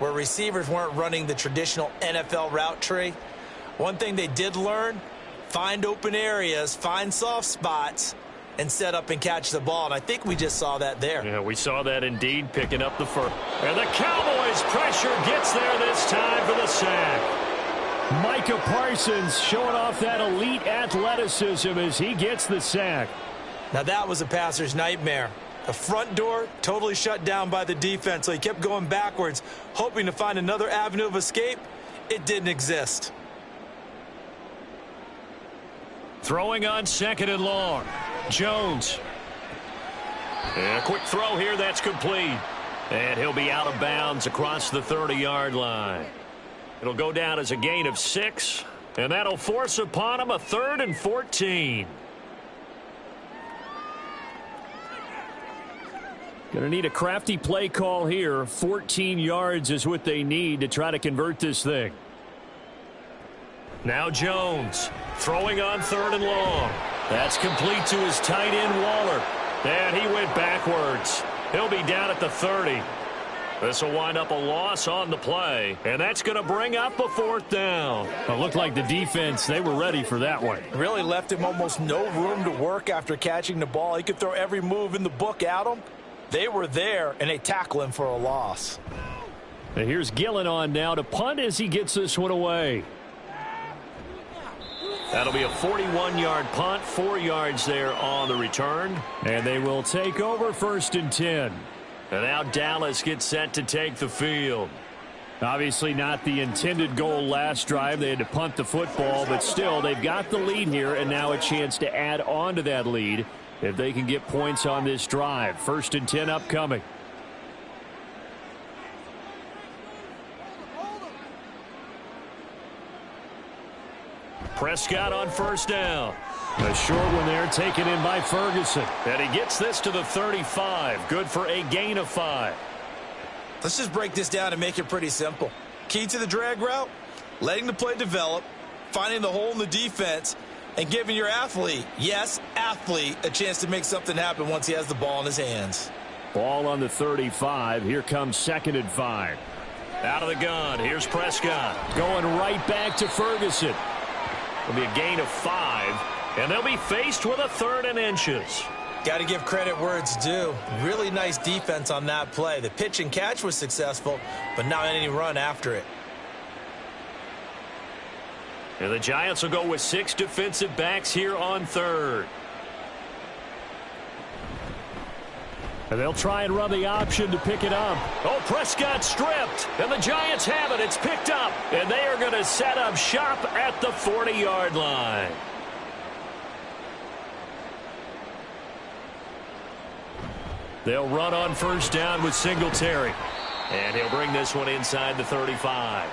B: where receivers weren't running the traditional NFL route tree, one thing they did learn, find open areas, find soft spots, and set up and catch the ball. And I think we just saw that there.
A: Yeah, we saw that indeed, picking up the first. And the Cowboys pressure gets there this time for the sack.
D: Micah Parsons showing off that elite athleticism as he gets the sack.
B: Now that was a passer's nightmare. The front door totally shut down by the defense, so he kept going backwards, hoping to find another avenue of escape. It didn't exist.
A: Throwing on 2nd and long. Jones. And a quick throw here, that's complete. And he'll be out of bounds across the 30-yard line. It'll go down as a gain of 6, and that'll force upon him a 3rd and 14.
D: Going to need a crafty play call here. 14 yards is what they need to try to convert this thing.
A: Now Jones throwing on 3rd and long. That's complete to his tight end, Waller. And he went backwards. He'll be down at the 30. This will wind up a loss on the play, and that's going to bring up a 4th down.
D: It looked like the defense, they were ready for that one.
E: Really left him almost no room to work after catching the ball. He could throw every move in the book at him. They were there, and they tackle him for a loss.
D: And here's Gillen on now to punt as he gets this one away.
A: That'll be a 41-yard punt, 4 yards there on the return.
D: And they will take over 1st and 10.
A: And now Dallas gets set to take the field.
D: Obviously not the intended goal last drive. They had to punt the football, but still they've got the lead here and now a chance to add on to that lead if they can get points on this drive. 1st and 10 upcoming.
A: Prescott on first down.
D: A short one there taken in by Ferguson.
A: And he gets this to the 35. Good for a gain of 5.
B: Let's just break this down and make it pretty simple. Key to the drag route, letting the play develop, finding the hole in the defense, and giving your athlete, yes, athlete, a chance to make something happen once he has the ball in his hands.
D: Ball on the 35. Here comes 2nd and 5.
A: Out of the gun. Here's Prescott.
D: Going right back to Ferguson.
A: It'll be a gain of 5, and they'll be faced with a 3rd and inches.
B: Got to give credit where it's due. Really nice defense on that play. The pitch and catch was successful, but not any run after it.
A: And the Giants will go with 6 defensive backs here on 3rd.
D: And they'll try and run the option to pick it up.
A: Oh, Prescott stripped, and the Giants have it. It's picked up, and they are going to set up shop at the 40-yard line. They'll run on first down with Singletary. And he'll bring this one inside the 35.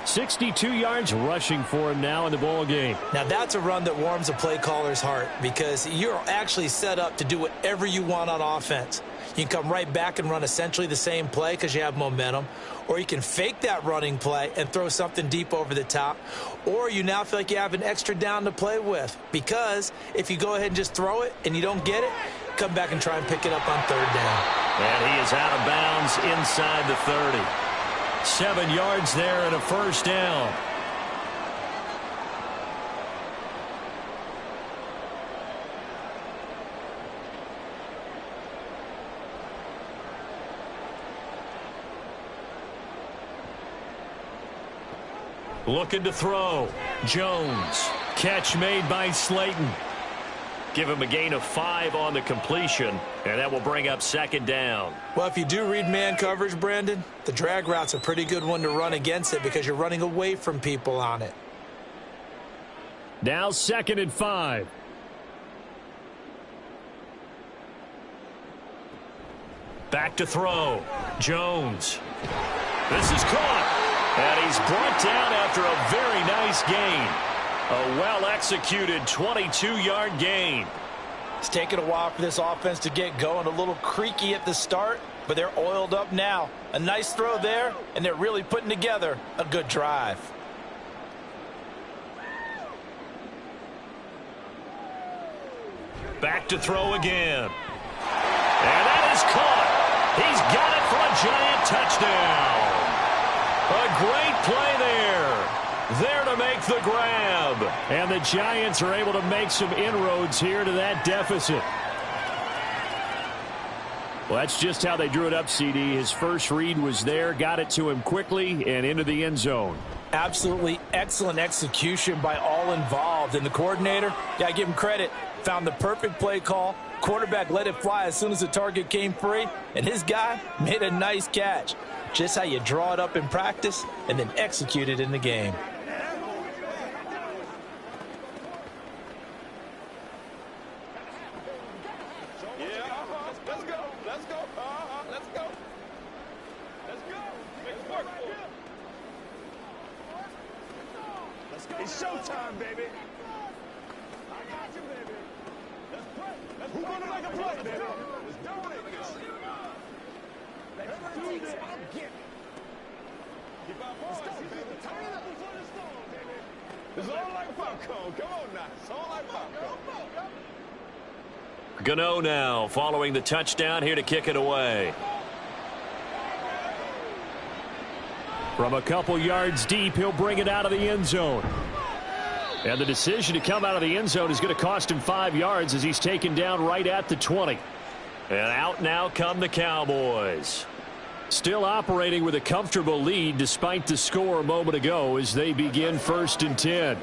D: 62 yards rushing for him now in the ball game.
B: Now that's a run that warms a play caller's heart because you're actually set up to do whatever you want on offense. You can come right back and run essentially the same play because you have momentum, or you can fake that running play and throw something deep over the top, or you now feel like you have an extra down to play with because if you go ahead and just throw it and you don't get it, come back and try and pick it up on 3rd down.
A: And he is out of bounds inside the 30. 7 yards there and a first down. Looking to throw. Jones. Catch made by Slayton. Give him a gain of 5 on the completion, and that will bring up 2nd down.
B: Well, if you do read man coverage, Brandon, the drag route's a pretty good one to run against it because you're running away from people on it.
D: Now 2nd and 5.
A: Back to throw. Jones. This is caught. And he's brought down after a very nice gain. A well-executed 22-yard gain.
E: It's taken a while for this offense to get going. A little creaky at the start, but they're oiled up now. A nice throw there, and they're really putting together a good drive.
A: Back to throw again. And that is caught. He's got it for a giant touchdown. A great play there. There to make the grab.
D: And the Giants are able to make some inroads here to that deficit. Well, that's just how they drew it up, CD. His first read was there, got it to him quickly, and into the end zone.
E: Absolutely excellent execution by all involved. And the coordinator, got to give him credit, found the perfect play call. Quarterback let it fly as soon as the target came free, and his guy made a nice catch. Just how you draw it up in practice and then execute it in the game.
C: It's showtime, baby. I got you, baby. Let's play. Who's going to make a play, baby? Let's dominate this. Let's do this. I'm getting. Keep our boys. Turn it up before the storm, baby. It's all like popcorn. Come on now. It's all like popcorn.
A: Gano now following the touchdown here to kick it away.
D: From a couple yards deep, he'll bring it out of the end zone. And the decision to come out of the end zone is going to cost him 5 yards as he's taken down right at the 20.
A: And out now come the Cowboys.
D: Still operating with a comfortable lead despite the score a moment ago as they begin 1st and 10.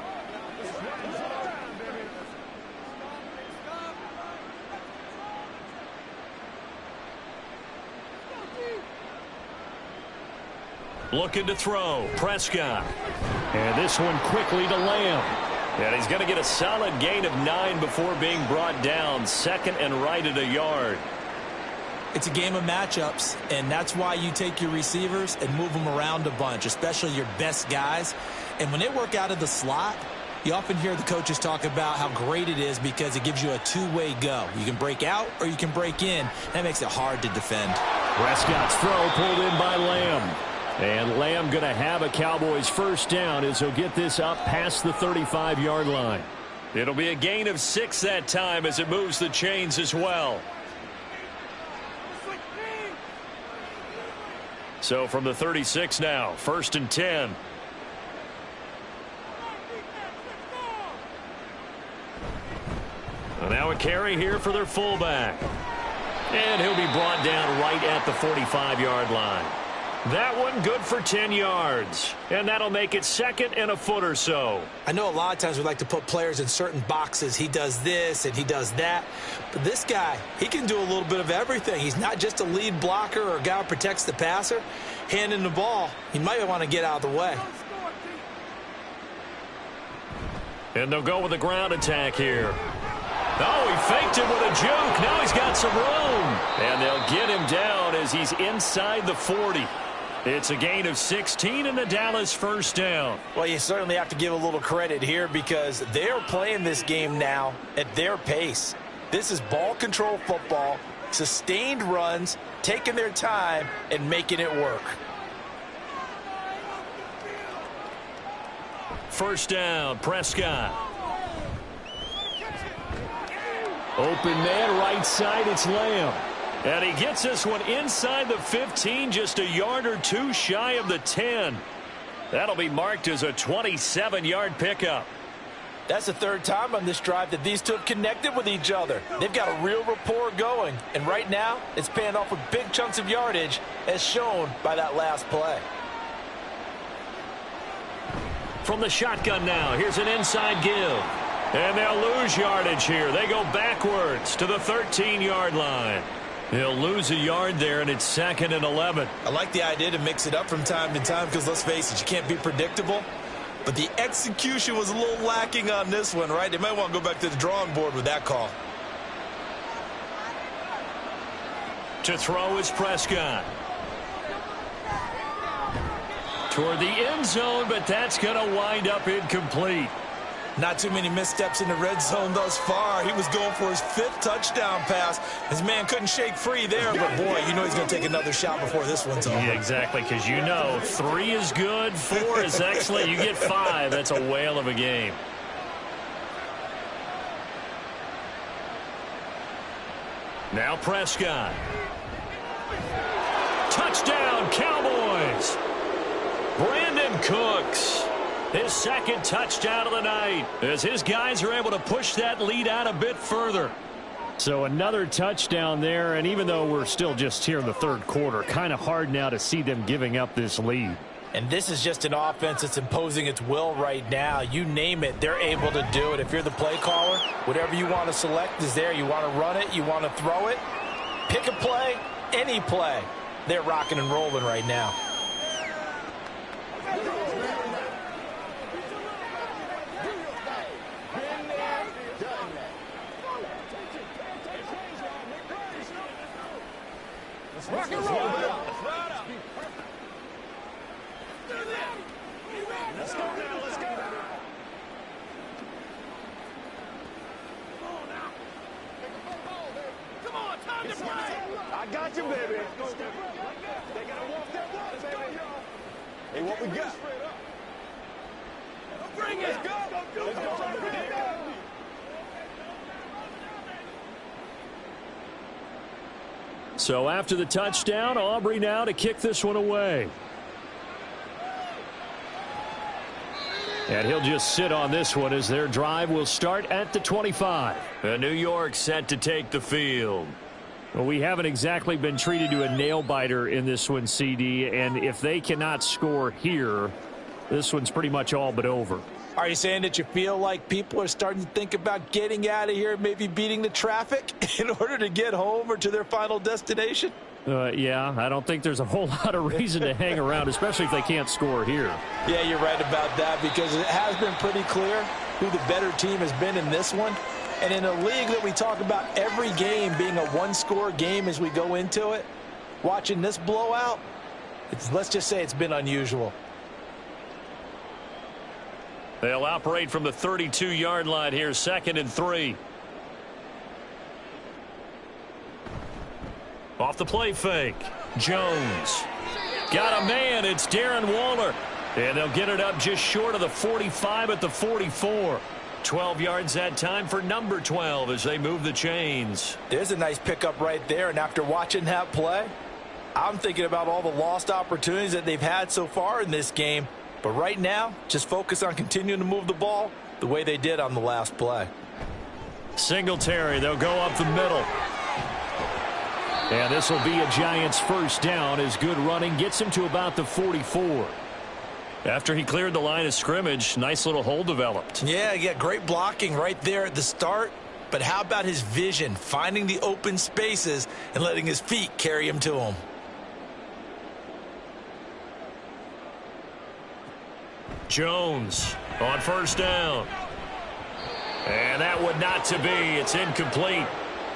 A: Looking to throw. Prescott.
D: And this one quickly to Lamb.
A: And he's going to get a solid gain of 9 before being brought down. 2nd and right at a yard.
B: It's a game of matchups, and that's why you take your receivers and move them around a bunch, especially your best guys. And when they work out of the slot, You often hear the coaches talk about how great it is because it gives you a two-way go. You can break out or you can break in. That makes it hard to defend.
D: Prescott's throw pulled in by Lamb. And Lamb going to have a Cowboys first down as he'll get this up past the 35-yard line.
A: It'll be a gain of 6 that time as it moves the chains as well. So from the 36 now, 1st and 10. And now a carry here for their fullback. And he'll be brought down right at the 45-yard line. That one good for 10 yards. And that'll make it 2nd and a foot or so.
B: I know a lot of times we like to put players in certain boxes. He does this and he does that. But this guy, he can do a little bit of everything. He's not just a lead blocker or a guy who protects the passer. Handing the ball, he might want to get out of the way.
A: And they'll go with a ground attack here. Oh, he faked it with a juke. Now he's got some room. And they'll get him down as he's inside the 40. It's a gain of 16 and the Dallas first down.
E: Well, you certainly have to give a little credit here because they're playing this game now at their pace. This is ball control football, sustained runs, taking their time and making it work.
A: First down, Prescott.
D: Open man right side, it's Lamb.
A: And he gets this one inside the 15, just a yard or two shy of the 10. That'll be marked as a 27-yard pickup.
E: That's the 3rd time on this drive that these two have connected with each other. They've got a real rapport going. And right now, it's paying off with big chunks of yardage, as shown by that last play.
A: From the shotgun now, here's an inside give. And they'll lose yardage here. They go backwards to the 13-yard line. He'll lose a yard there, and it's 2nd and 11.
B: I like the idea to mix it up from time to time because, let's face it, you can't be predictable. But the execution was a little lacking on this one, right? They might want to go back to the drawing board with that call.
A: To throw is Prescott. Toward the end zone, but that's going to wind up incomplete.
B: Not too many missteps in the red zone thus far. He was going for his 5th touchdown pass. His man couldn't shake free there, but boy, you know he's going to take another shot before this one's over.
A: Yeah, exactly, because you know 3 is good, 4 is excellent. You get 5, that's a whale of a game. Now Prescott. Touchdown, Cowboys. Brandon Cooks. His 2nd touchdown of the night as his guys are able to push that lead out a bit further.
D: So another touchdown there, and even though we're still just here in the 3rd quarter, kind of hard now to see them giving up this lead.
E: And this is just an offense that's imposing its will right now. You name it, they're able to do it. If you're the play caller, whatever you want to select is there. You want to run it, you want to throw it. Pick a play, any play. They're rocking and rolling right now.
C: Rock and roll. Let's go now. Let's go. Come on, time to play. I got you, baby. They gotta walk that walk, baby. Hey, what we got? Bring it. Let's go. Let's go.
D: So after the touchdown, Aubrey now to kick this one away. And he'll just sit on this one as their drive will start at the 25.
A: And New York set to take the field.
D: Well, we haven't exactly been treated to a nail-biter in this one, CD, and if they cannot score here, this one's pretty much all but over.
E: Are you saying that you feel like people are starting to think about getting out of here, maybe beating the traffic in order to get home or to their final destination?
D: Yeah, I don't think there's a whole lot of reason to hang around, especially if they can't score here.
E: Yeah, you're right about that because it has been pretty clear who the better team has been in this one. And in a league that we talk about every game being a one-score game as we go into it, watching this blowout, let's just say it's been unusual.
A: They'll operate from the 32-yard line here, 2nd and 3. Off the play fake. Jones. Got a man. It's Darren Waller. And they'll get it up just short of the 45 at the 44. 12 yards that time for number 12 as they move the chains.
E: There's a nice pickup right there, and after watching that play, I'm thinking about all the lost opportunities that they've had so far in this game. But right now, just focus on continuing to move the ball the way they did on the last play.
A: Singletary, they'll go up the middle.
D: And this will be a Giants first down as good running gets him to about the 44.
A: After he cleared the line of scrimmage, nice little hole developed.
B: Yeah, great blocking right there at the start. But how about his vision, finding the open spaces and letting his feet carry him to him?
A: Jones on first down. And that would not to be. It's incomplete.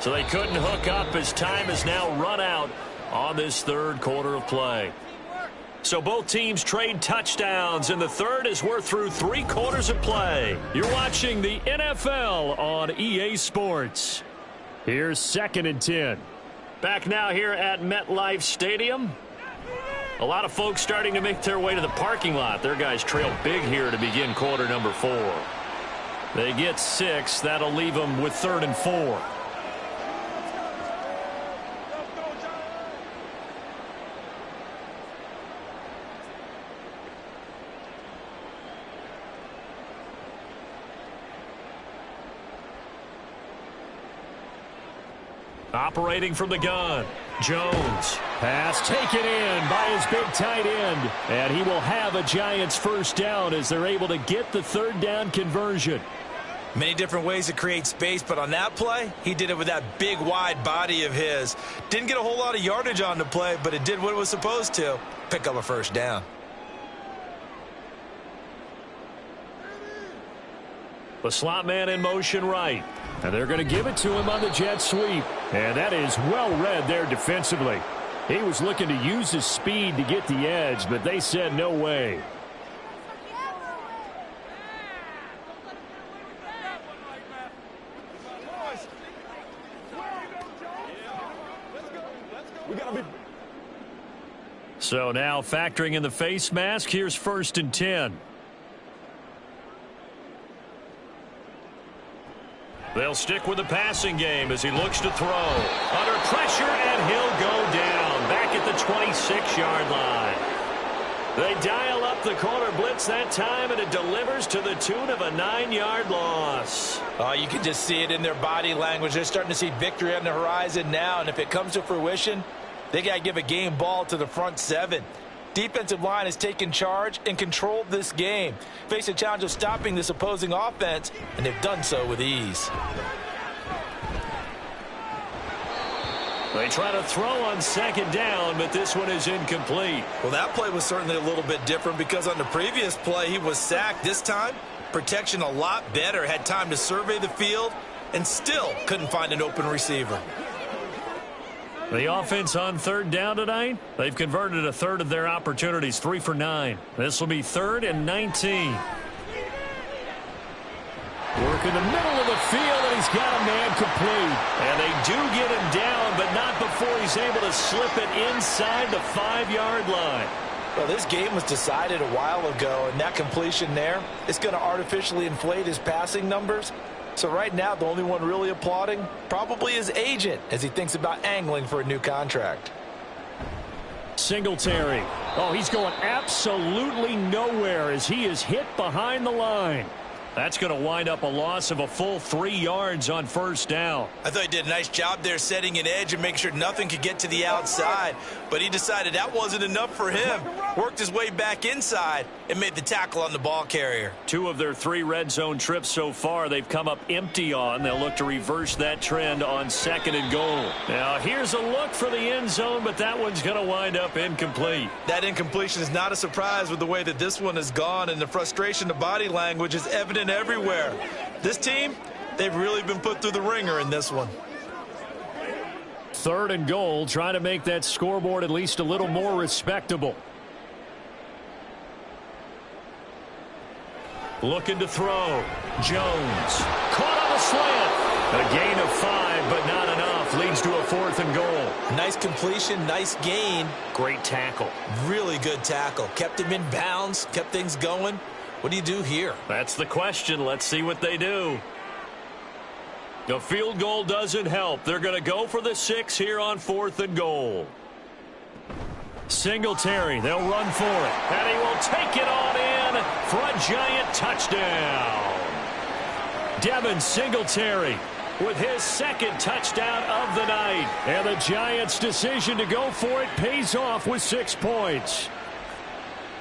A: So they couldn't hook up as time has now run out on this third quarter of play. So both teams trade touchdowns in the third as we're through 3 quarters of play. You're watching the NFL on EA Sports.
D: Here's 2nd and 10.
A: Back now here at MetLife Stadium. A lot of folks starting to make their way to the parking lot. Their guys trail big here to begin quarter number 4. They get 6. That'll leave them with 3rd and 4. Operating from the gun, Jones.
D: Pass taken in by his big tight end. And he will have a Giants first down as they're able to get the 3rd down conversion.
B: Many different ways to create space, but on that play, he did it with that big, wide body of his. Didn't get a whole lot of yardage on the play, but it did what it was supposed to. Pick up a first down.
A: The slot man in motion right.
D: And they're going to give it to him on the jet sweep. And that is well read there defensively. He was looking to use his speed to get the edge, but they said no way.
A: So now factoring in the face mask, here's 1st and 10. They'll stick with the passing game as he looks to throw. Under pressure, and he'll go down. Back at the 26-yard line. They dial up the corner blitz that time, and it delivers to the tune of a 9-yard loss.
E: Oh, you can just see it in their body language. They're starting to see victory on the horizon now, and if it comes to fruition, they got to give a game ball to the front 7. Defensive line has taken charge and controlled this game. Face a challenge of stopping this opposing offense, and they've done so with ease.
A: They try to throw on 2nd down, but this one is incomplete.
B: Well, that play was certainly a little bit different because on the previous play, he was sacked. This time, protection a lot better. Had time to survey the field and still couldn't find an open receiver.
A: The offense on 3rd down tonight, they've converted a third of their opportunities, 3 for 9. This will be 3rd and 19.
D: Work in the middle of the field, and he's got a man complete.
A: And they do get him down, but not before he's able to slip it inside the 5-yard line.
E: Well, this game was decided a while ago, and that completion there is going to artificially inflate his passing numbers. So right now, the only one really applauding probably his agent as he thinks about angling for a new contract.
D: Singletary. Oh, he's going absolutely nowhere as he is hit behind the line.
A: That's going to wind up a loss of a full 3 yards on 1st down.
B: I thought he did a nice job there setting an edge and make sure nothing could get to the outside. But he decided that wasn't enough for him. Worked his way back inside and made the tackle on the ball carrier.
A: 2 of their 3 red zone trips so far they've come up empty on. They'll look to reverse that trend on 2nd and goal. Now here's a look for the end zone, but that one's going to wind up incomplete.
B: That incompletion is not a surprise with the way that this one has gone, and the frustration, the body language is evident everywhere. This team, they've really been put through the ringer in this one.
D: 3rd and goal, trying to make that scoreboard at least a little more respectable.
A: Looking to throw. Jones. Caught on the slant. A gain of 5, but not enough. Leads to a 4th and goal.
B: Nice completion, nice gain.
A: Great tackle.
B: Really good tackle. Kept him in bounds, kept things going. What do you do here?
A: That's the question. Let's see what they do. The field goal doesn't help. They're going to go for the 6 here on 4th and goal. Singletary, they'll run for it. And he will take it on in for a giant touchdown. Devin Singletary with his 2nd touchdown of the night. And the Giants' decision to go for it pays off with 6 points.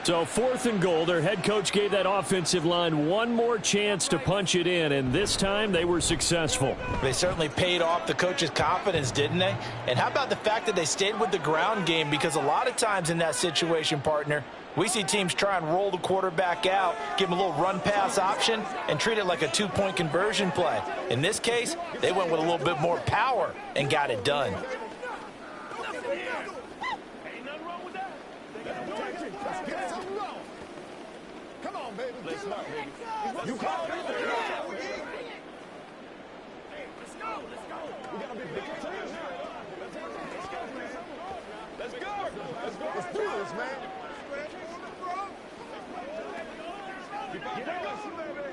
A: So 4th and goal, their head coach gave that offensive line one more chance to punch it in, and this time they were successful.
E: They certainly paid off the coach's confidence, didn't they? And how about the fact that they stayed with the ground game? Because a lot of times in that situation, partner, we see teams try and roll the quarterback out, give him a little run-pass option, and treat it like a 2-point conversion play. In this case, they went with a little bit more power and got it done.
C: You call it. Let's go. We got a big team. Let's go. Let's do this, man. Get us, baby.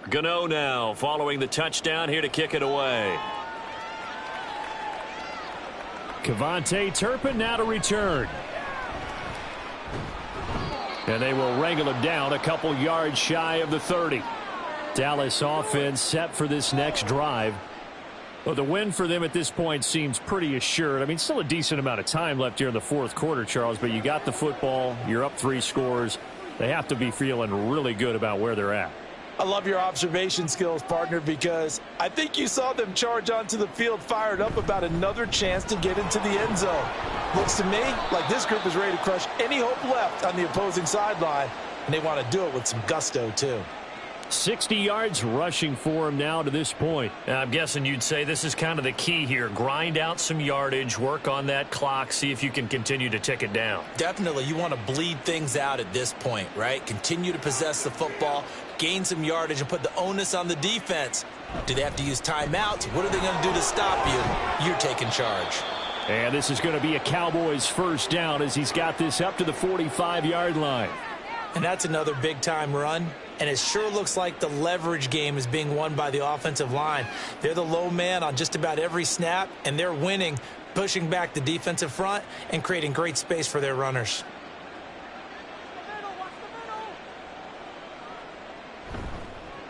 A: Gano now following the touchdown here to kick it away.
D: Kevontae Turpin now to return. And they will wrangle him down a couple yards shy of the 30. Dallas offense set for this next drive. Well, the win for them at this point seems pretty assured. I mean, still a decent amount of time left here in the 4th quarter, Charles, but you got the football. You're up 3 scores. They have to be feeling really good about where they're at.
E: I love your observation skills, partner, because I think you saw them charge onto the field fired up about another chance to get into the end zone. Looks to me like this group is ready to crush any hope left on the opposing sideline, and they want to do it with some gusto, too.
D: 60 yards rushing for him now to this point.
A: And I'm guessing you'd say this is kind of the key here. Grind out some yardage, work on that clock, see if you can continue to tick it down.
B: Definitely, you want to bleed things out at this point, right? Continue to possess the football, gain some yardage, and put the onus on the defense. Do they have to use timeouts? What are they going to do to stop you? You're taking charge.
D: And this is going to be a Cowboys 1st down as he's got this up to the 45-yard line.
B: And that's another big-time run. And it sure looks like the leverage game is being won by the offensive line. They're the low man on just about every snap, and they're winning, pushing back the defensive front and creating great space for their runners.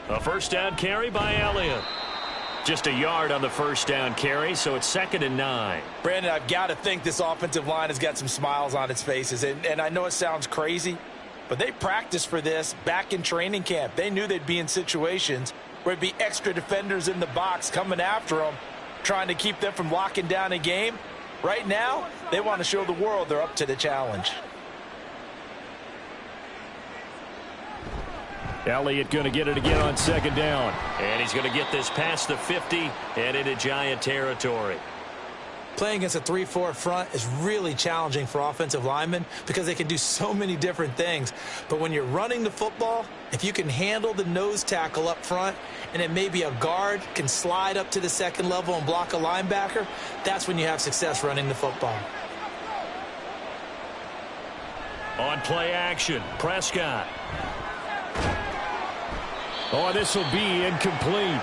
A: A 1st down carry by Elliott. Just a yard on the 1st down carry, so it's 2nd and 9.
E: Brandon, I've got to think this offensive line has got some smiles on its faces. And I know it sounds crazy, but they practiced for this back in training camp. They knew they'd be in situations where it'd be extra defenders in the box coming after them, trying to keep them from locking down a game. Right now, they want to show the world they're up to the challenge.
D: Elliott going to get it again on 2nd down.
A: And he's going to get this past the 50 and into Giant territory.
B: Playing against a 3-4 front is really challenging for offensive linemen because they can do so many different things. But when you're running the football, if you can handle the nose tackle up front and then maybe a guard can slide up to the 2nd level and block a linebacker, that's when you have success running the football.
A: On play action, Prescott.
D: Oh, this will be incomplete.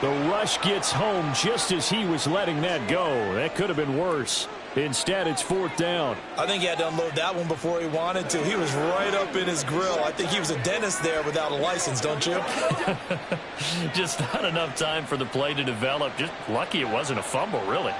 D: The rush gets home just as he was letting that go. That could have been worse. Instead, it's 4th down.
E: I think he had to unload that one before he wanted to. He was right up in his grill. I think he was a dentist there without a license, don't you?
A: Just not enough time for the play to develop. Just lucky it wasn't a fumble, really.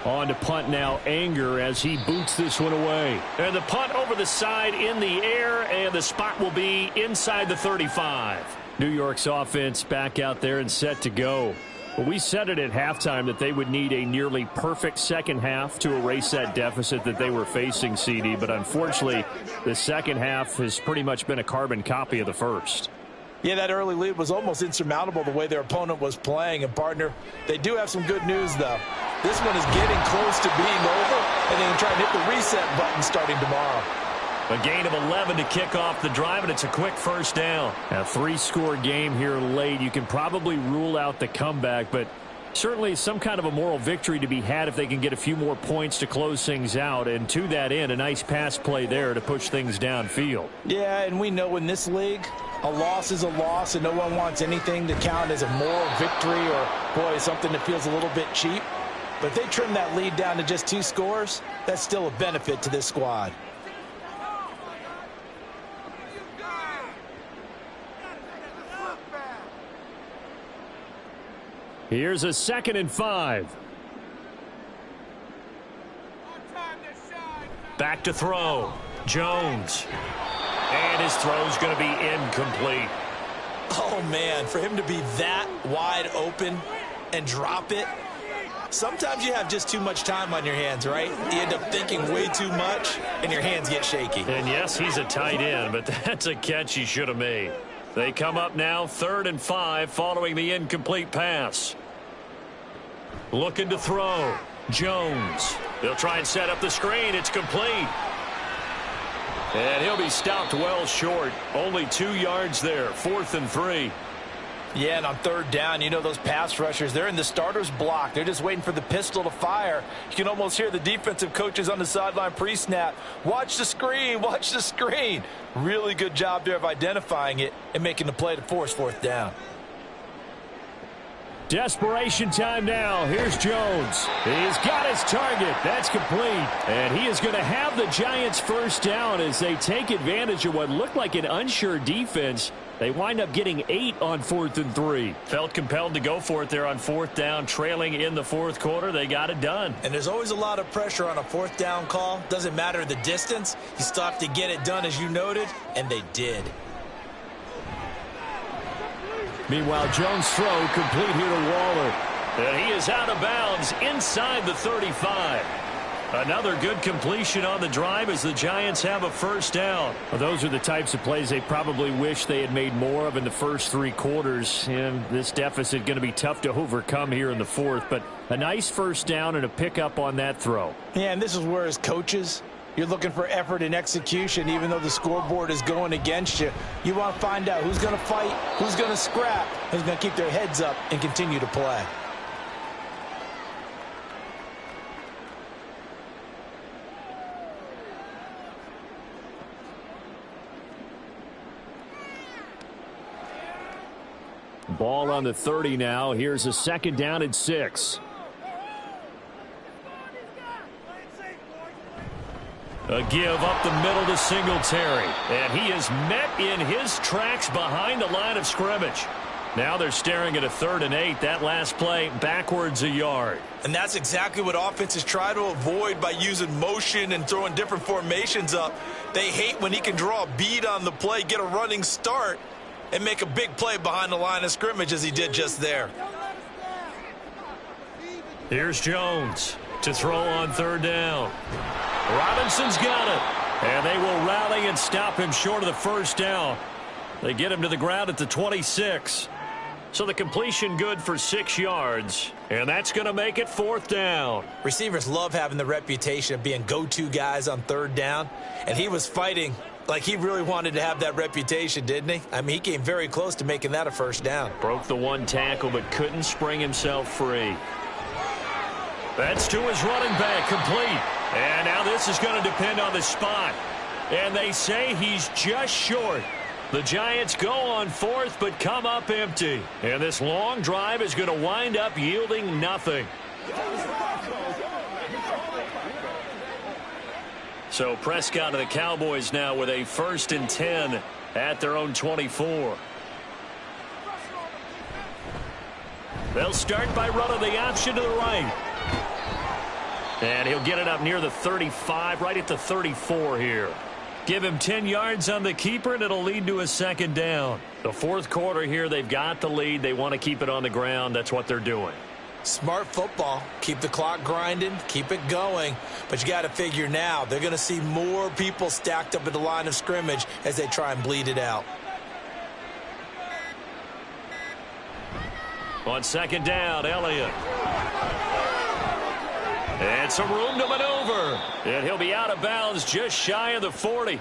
D: On to punt now, Anger, as he boots this one away.
A: And the punt over the side in the air, and the spot will be inside the 35.
D: New York's offense back out there and set to go. But we said it at halftime that they would need a nearly perfect second half to erase that deficit that they were facing, CD. But unfortunately, the second half has pretty much been a carbon copy of the first.
E: Yeah, that early lead was almost insurmountable the way their opponent was playing. And, partner, they do have some good news, though. This one is getting close to being over, and they can try and hit the reset button starting tomorrow.
A: A gain of 11 to kick off the drive, and it's a quick first down.
D: A 3-score game here late. You can probably rule out the comeback, but certainly some kind of a moral victory to be had if they can get a few more points to close things out. And to that end, a nice pass play there to push things downfield.
E: Yeah, and we know in this league, a loss is a loss, and no one wants anything to count as a moral victory or, boy, something that feels a little bit cheap. But if they trim that lead down to just 2 scores, that's still a benefit to this squad.
D: Here's a 2nd and 5.
A: Back to throw. Jones. And his throw's going to be incomplete.
B: Oh, man, for him to be that wide open and drop it, sometimes you have just too much time on your hands, right? You end up thinking way too much, and your hands get shaky.
A: And, yes, he's a tight end, but that's a catch he should have made. They come up now 3rd and 5 following the incomplete pass. Looking to throw. Jones. They'll try and set up the screen. It's complete. And he'll be stopped well short. Only 2 yards there. 4th and 3.
E: Yeah, and on 3rd down, you know those pass rushers, they're in the starter's block. They're just waiting for the pistol to fire. You can almost hear the defensive coaches on the sideline pre-snap. Watch the screen, watch the screen. Really good job there of identifying it and making the play to force 4th down.
D: Desperation time now. Here's Jones. He's got his target. That's complete. And he is going to have the Giants first down as they take advantage of what looked like an unsure defense. They wind up getting 8 on 4th and 3.
A: Felt compelled to go for it there on 4th down, trailing in the 4th quarter. They got it done.
B: And there's always a lot of pressure on a 4th down call. Doesn't matter the distance. You still have to get it done, as you noted, and they did.
D: Meanwhile, Jones' throw complete here to Waller.
A: And he is out of bounds inside the 35. Another good completion on the drive as the Giants have a first down.
D: Well, those are the types of plays they probably wish they had made more of in the first 3 quarters. And this deficit going to be tough to overcome here in the 4th. But a nice first down and a pickup on that throw.
E: Yeah, and this is where as coaches, you're looking for effort and execution, even though the scoreboard is going against you. You want to find out who's going to fight, who's going to scrap, who's going to keep their heads up and continue to play.
D: Ball on the 30 now. Here's a 2nd down and 6.
A: A give up the middle to Singletary. And he is met in his tracks behind the line of scrimmage. Now they're staring at a 3rd and 8. That last play backwards a yard.
B: And that's exactly what offenses try to avoid by using motion and throwing different formations up. They hate when he can draw a bead on the play, get a running start, and make a big play behind the line of scrimmage as he did just there.
A: Here's Jones to throw on 3rd down. Robinson's got it. And they will rally and stop him short of the first down. They get him to the ground at the 26. So the completion good for 6 yards. And that's going to make it 4th down.
B: Receivers love having the reputation of being go-to guys on 3rd down. And he was fighting like he really wanted to have that reputation, didn't he? I mean, he came very close to making that a first down.
A: Broke the 1 tackle but couldn't spring himself free. That's to his running back, complete. And now this is going to depend on the spot. And they say he's just short. The Giants go on 4th but come up empty. And this long drive is going to wind up yielding nothing. So Prescott and the Cowboys now with a 1st and 10 at their own 24. They'll start by running the option to the right. And he'll get it up near the 35, right at the 34 here. Give him 10 yards on the keeper, and it'll lead to a 2nd down. The 4th quarter here, they've got the lead. They want to keep it on the ground. That's what they're doing.
B: Smart football. Keep the clock grinding. Keep it going. But you got to figure now, they're going to see more people stacked up at the line of scrimmage as they try and bleed it out.
A: On second down, Elliott. And some room to maneuver. And he'll be out of bounds just shy of the 40.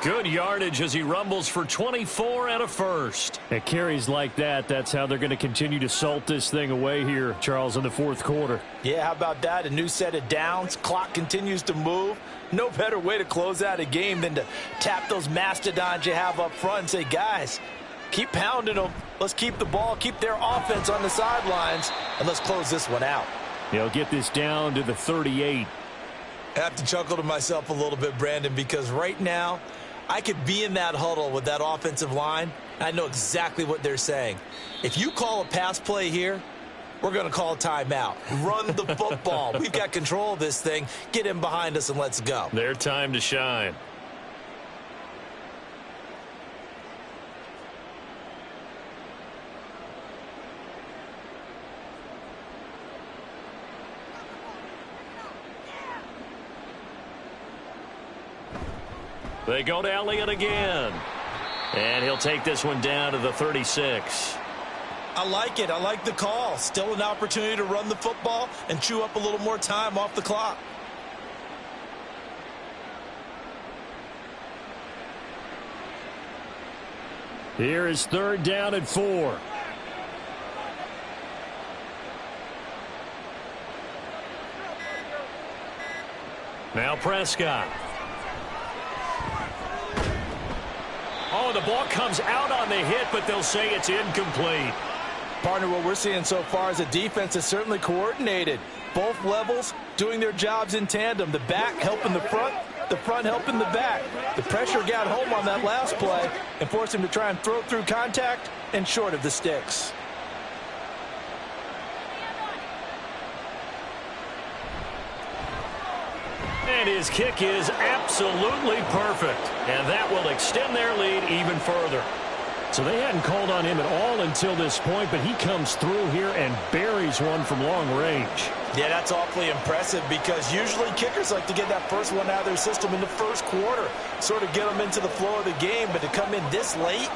A: Good yardage as he rumbles for 24 and a first.
D: At carries like that, that's how they're going to continue to salt this thing away here, Charles, in the fourth quarter.
E: Yeah, how about that? A new set of downs. Clock continues to move. No better way to close out a game than to tap those mastodons you have up front and say, guys, keep pounding them. Let's keep the ball, keep their offense on the sidelines, and let's close this one out.
D: They'll get this down to the 38.
B: I have to chuckle to myself a little bit, Brandon, because right now I could be in that huddle with that offensive line. I know exactly what they're saying. If you call a pass play here, we're going to call a timeout. Run the football. We've got control of this thing. Get him behind us and let's go.
A: Their time to shine. They go to Elliott again. And he'll take this one down to the 36.
B: I like it. I like the call. Still an opportunity to run the football and chew up a little more time off the clock.
D: Here is third down and 4.
A: Now Prescott. Oh, the ball comes out on the hit, but they'll say it's incomplete.
E: Partner, what we're seeing so far is a defense that's certainly coordinated. Both levels doing their jobs in tandem. The back helping the front helping the back. The pressure got home on that last play and forced him to try and throw through contact and short of the sticks.
A: And his kick is absolutely perfect. And that will extend their lead even further.
D: So they hadn't called on him at all until this point, but he comes through here and buries one from long range.
B: Yeah, that's awfully impressive because usually kickers like to get that first one out of their system in the first quarter, sort of get them into the flow of the game, but to come in this late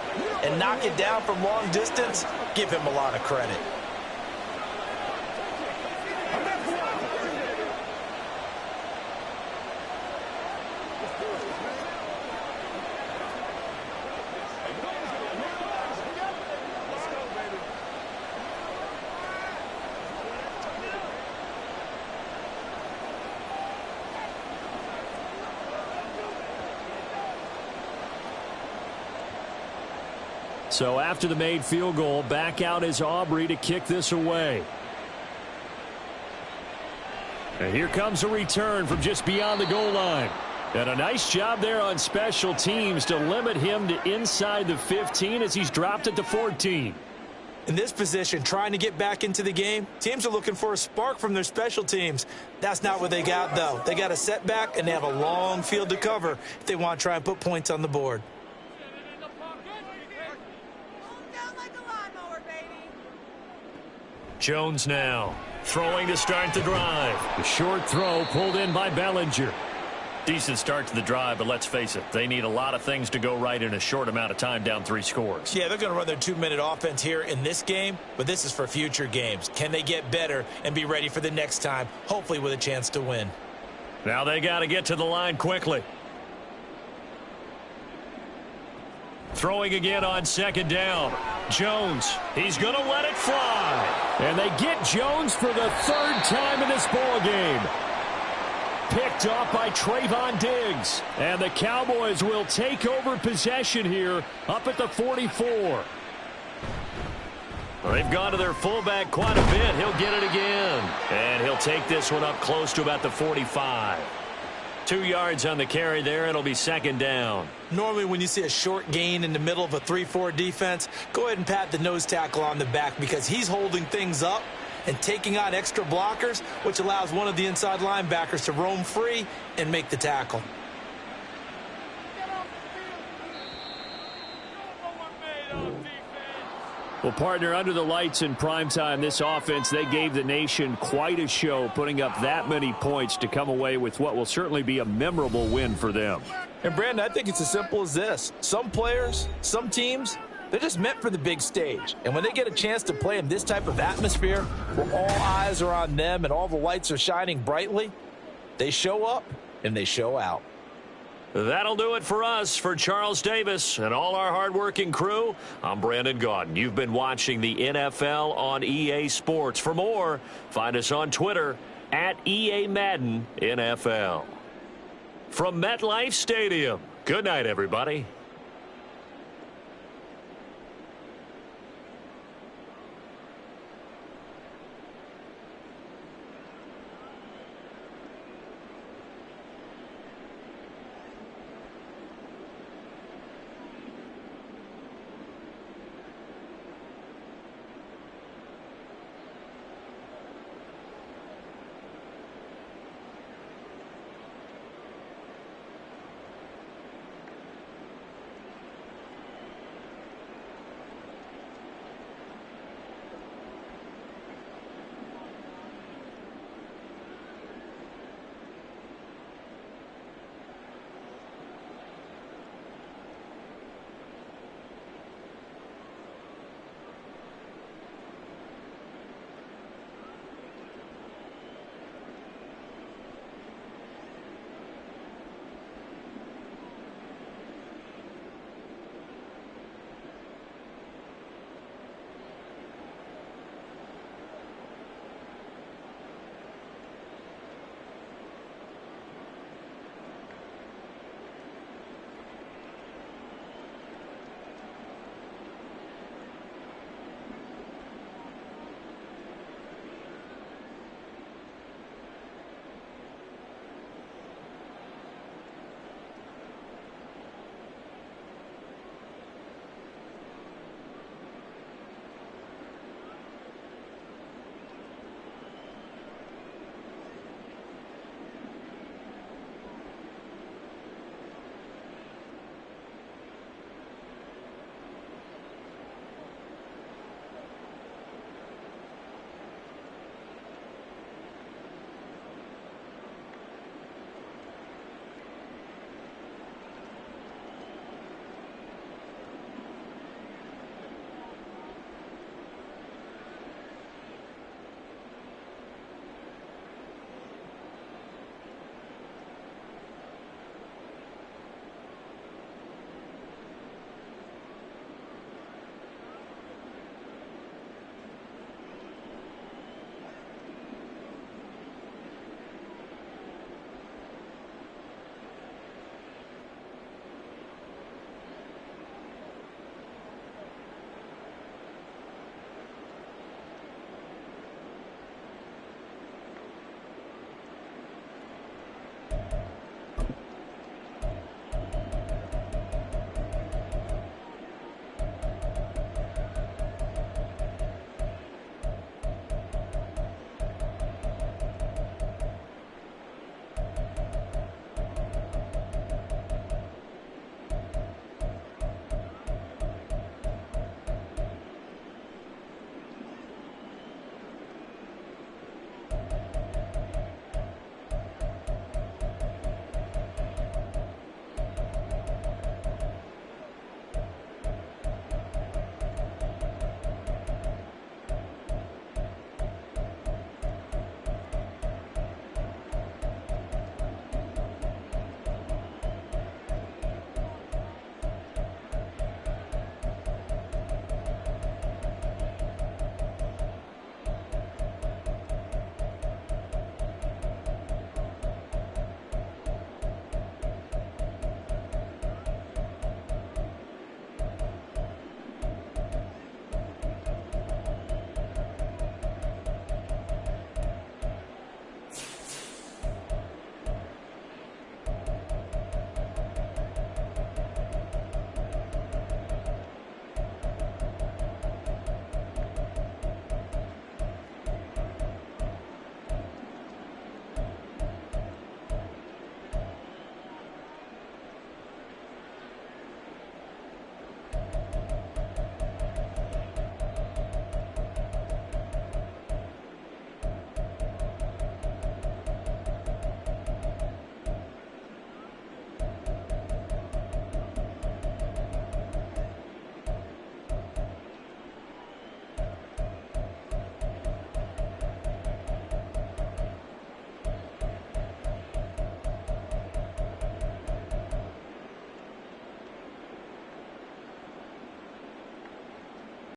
B: and knock it down from long distance, give him a lot of credit.
D: So after the made field goal, back out is Aubrey to kick this away. And here comes a return from just beyond the goal line. And a nice job there on special teams to limit him to inside the 15 as he's dropped it to 14.
B: In this position, trying to get back into the game, teams are looking for a spark from their special teams. That's not what they got, though. They got a setback, and they have a long field to cover if they want to try and put points on the board.
A: Jones now throwing to start the drive.
D: The short throw pulled in by Bellinger.
A: Decent start to the drive, but let's face it, they need a lot of things to go right in a short amount of time down 3 scores.
B: Yeah, they're going to run their 2-minute offense here in this game, but this is for future games. Can they get better and be ready for the next time, hopefully with a chance to win?
A: Now they got to get to the line quickly. Throwing again on second down. Jones, he's going to let it fly.
D: And they get Jones for the 3rd time in this ball game. Picked off by Trayvon Diggs. And the Cowboys will take over possession here up at the 44.
A: Well, they've gone to their fullback quite a bit. He'll get it again. And he'll take this one up close to about the 45. 2 yards on the carry there. It'll be second down.
B: Normally when you see a short gain in the middle of a 3-4 defense, go ahead and pat the nose tackle on the back because he's holding things up and taking on extra blockers, which allows one of the inside linebackers to roam free and make the tackle.
D: Well, partner, under the lights in primetime, this offense, they gave the nation quite a show, putting up that many points to come away with what will certainly be a memorable win for them.
E: And, Brandon, I think it's as simple as this. Some players, some teams, They're just meant for the big stage. And when they get a chance to play in this type of atmosphere where all eyes are on them and all the lights are shining brightly, they show up and they show out.
A: That'll do it for us. For Charles Davis and all our hardworking crew, I'm Brandon Gaudin. You've been watching the NFL on EA Sports. For more, find us on Twitter at EA Madden NFL. From MetLife Stadium, good night, everybody.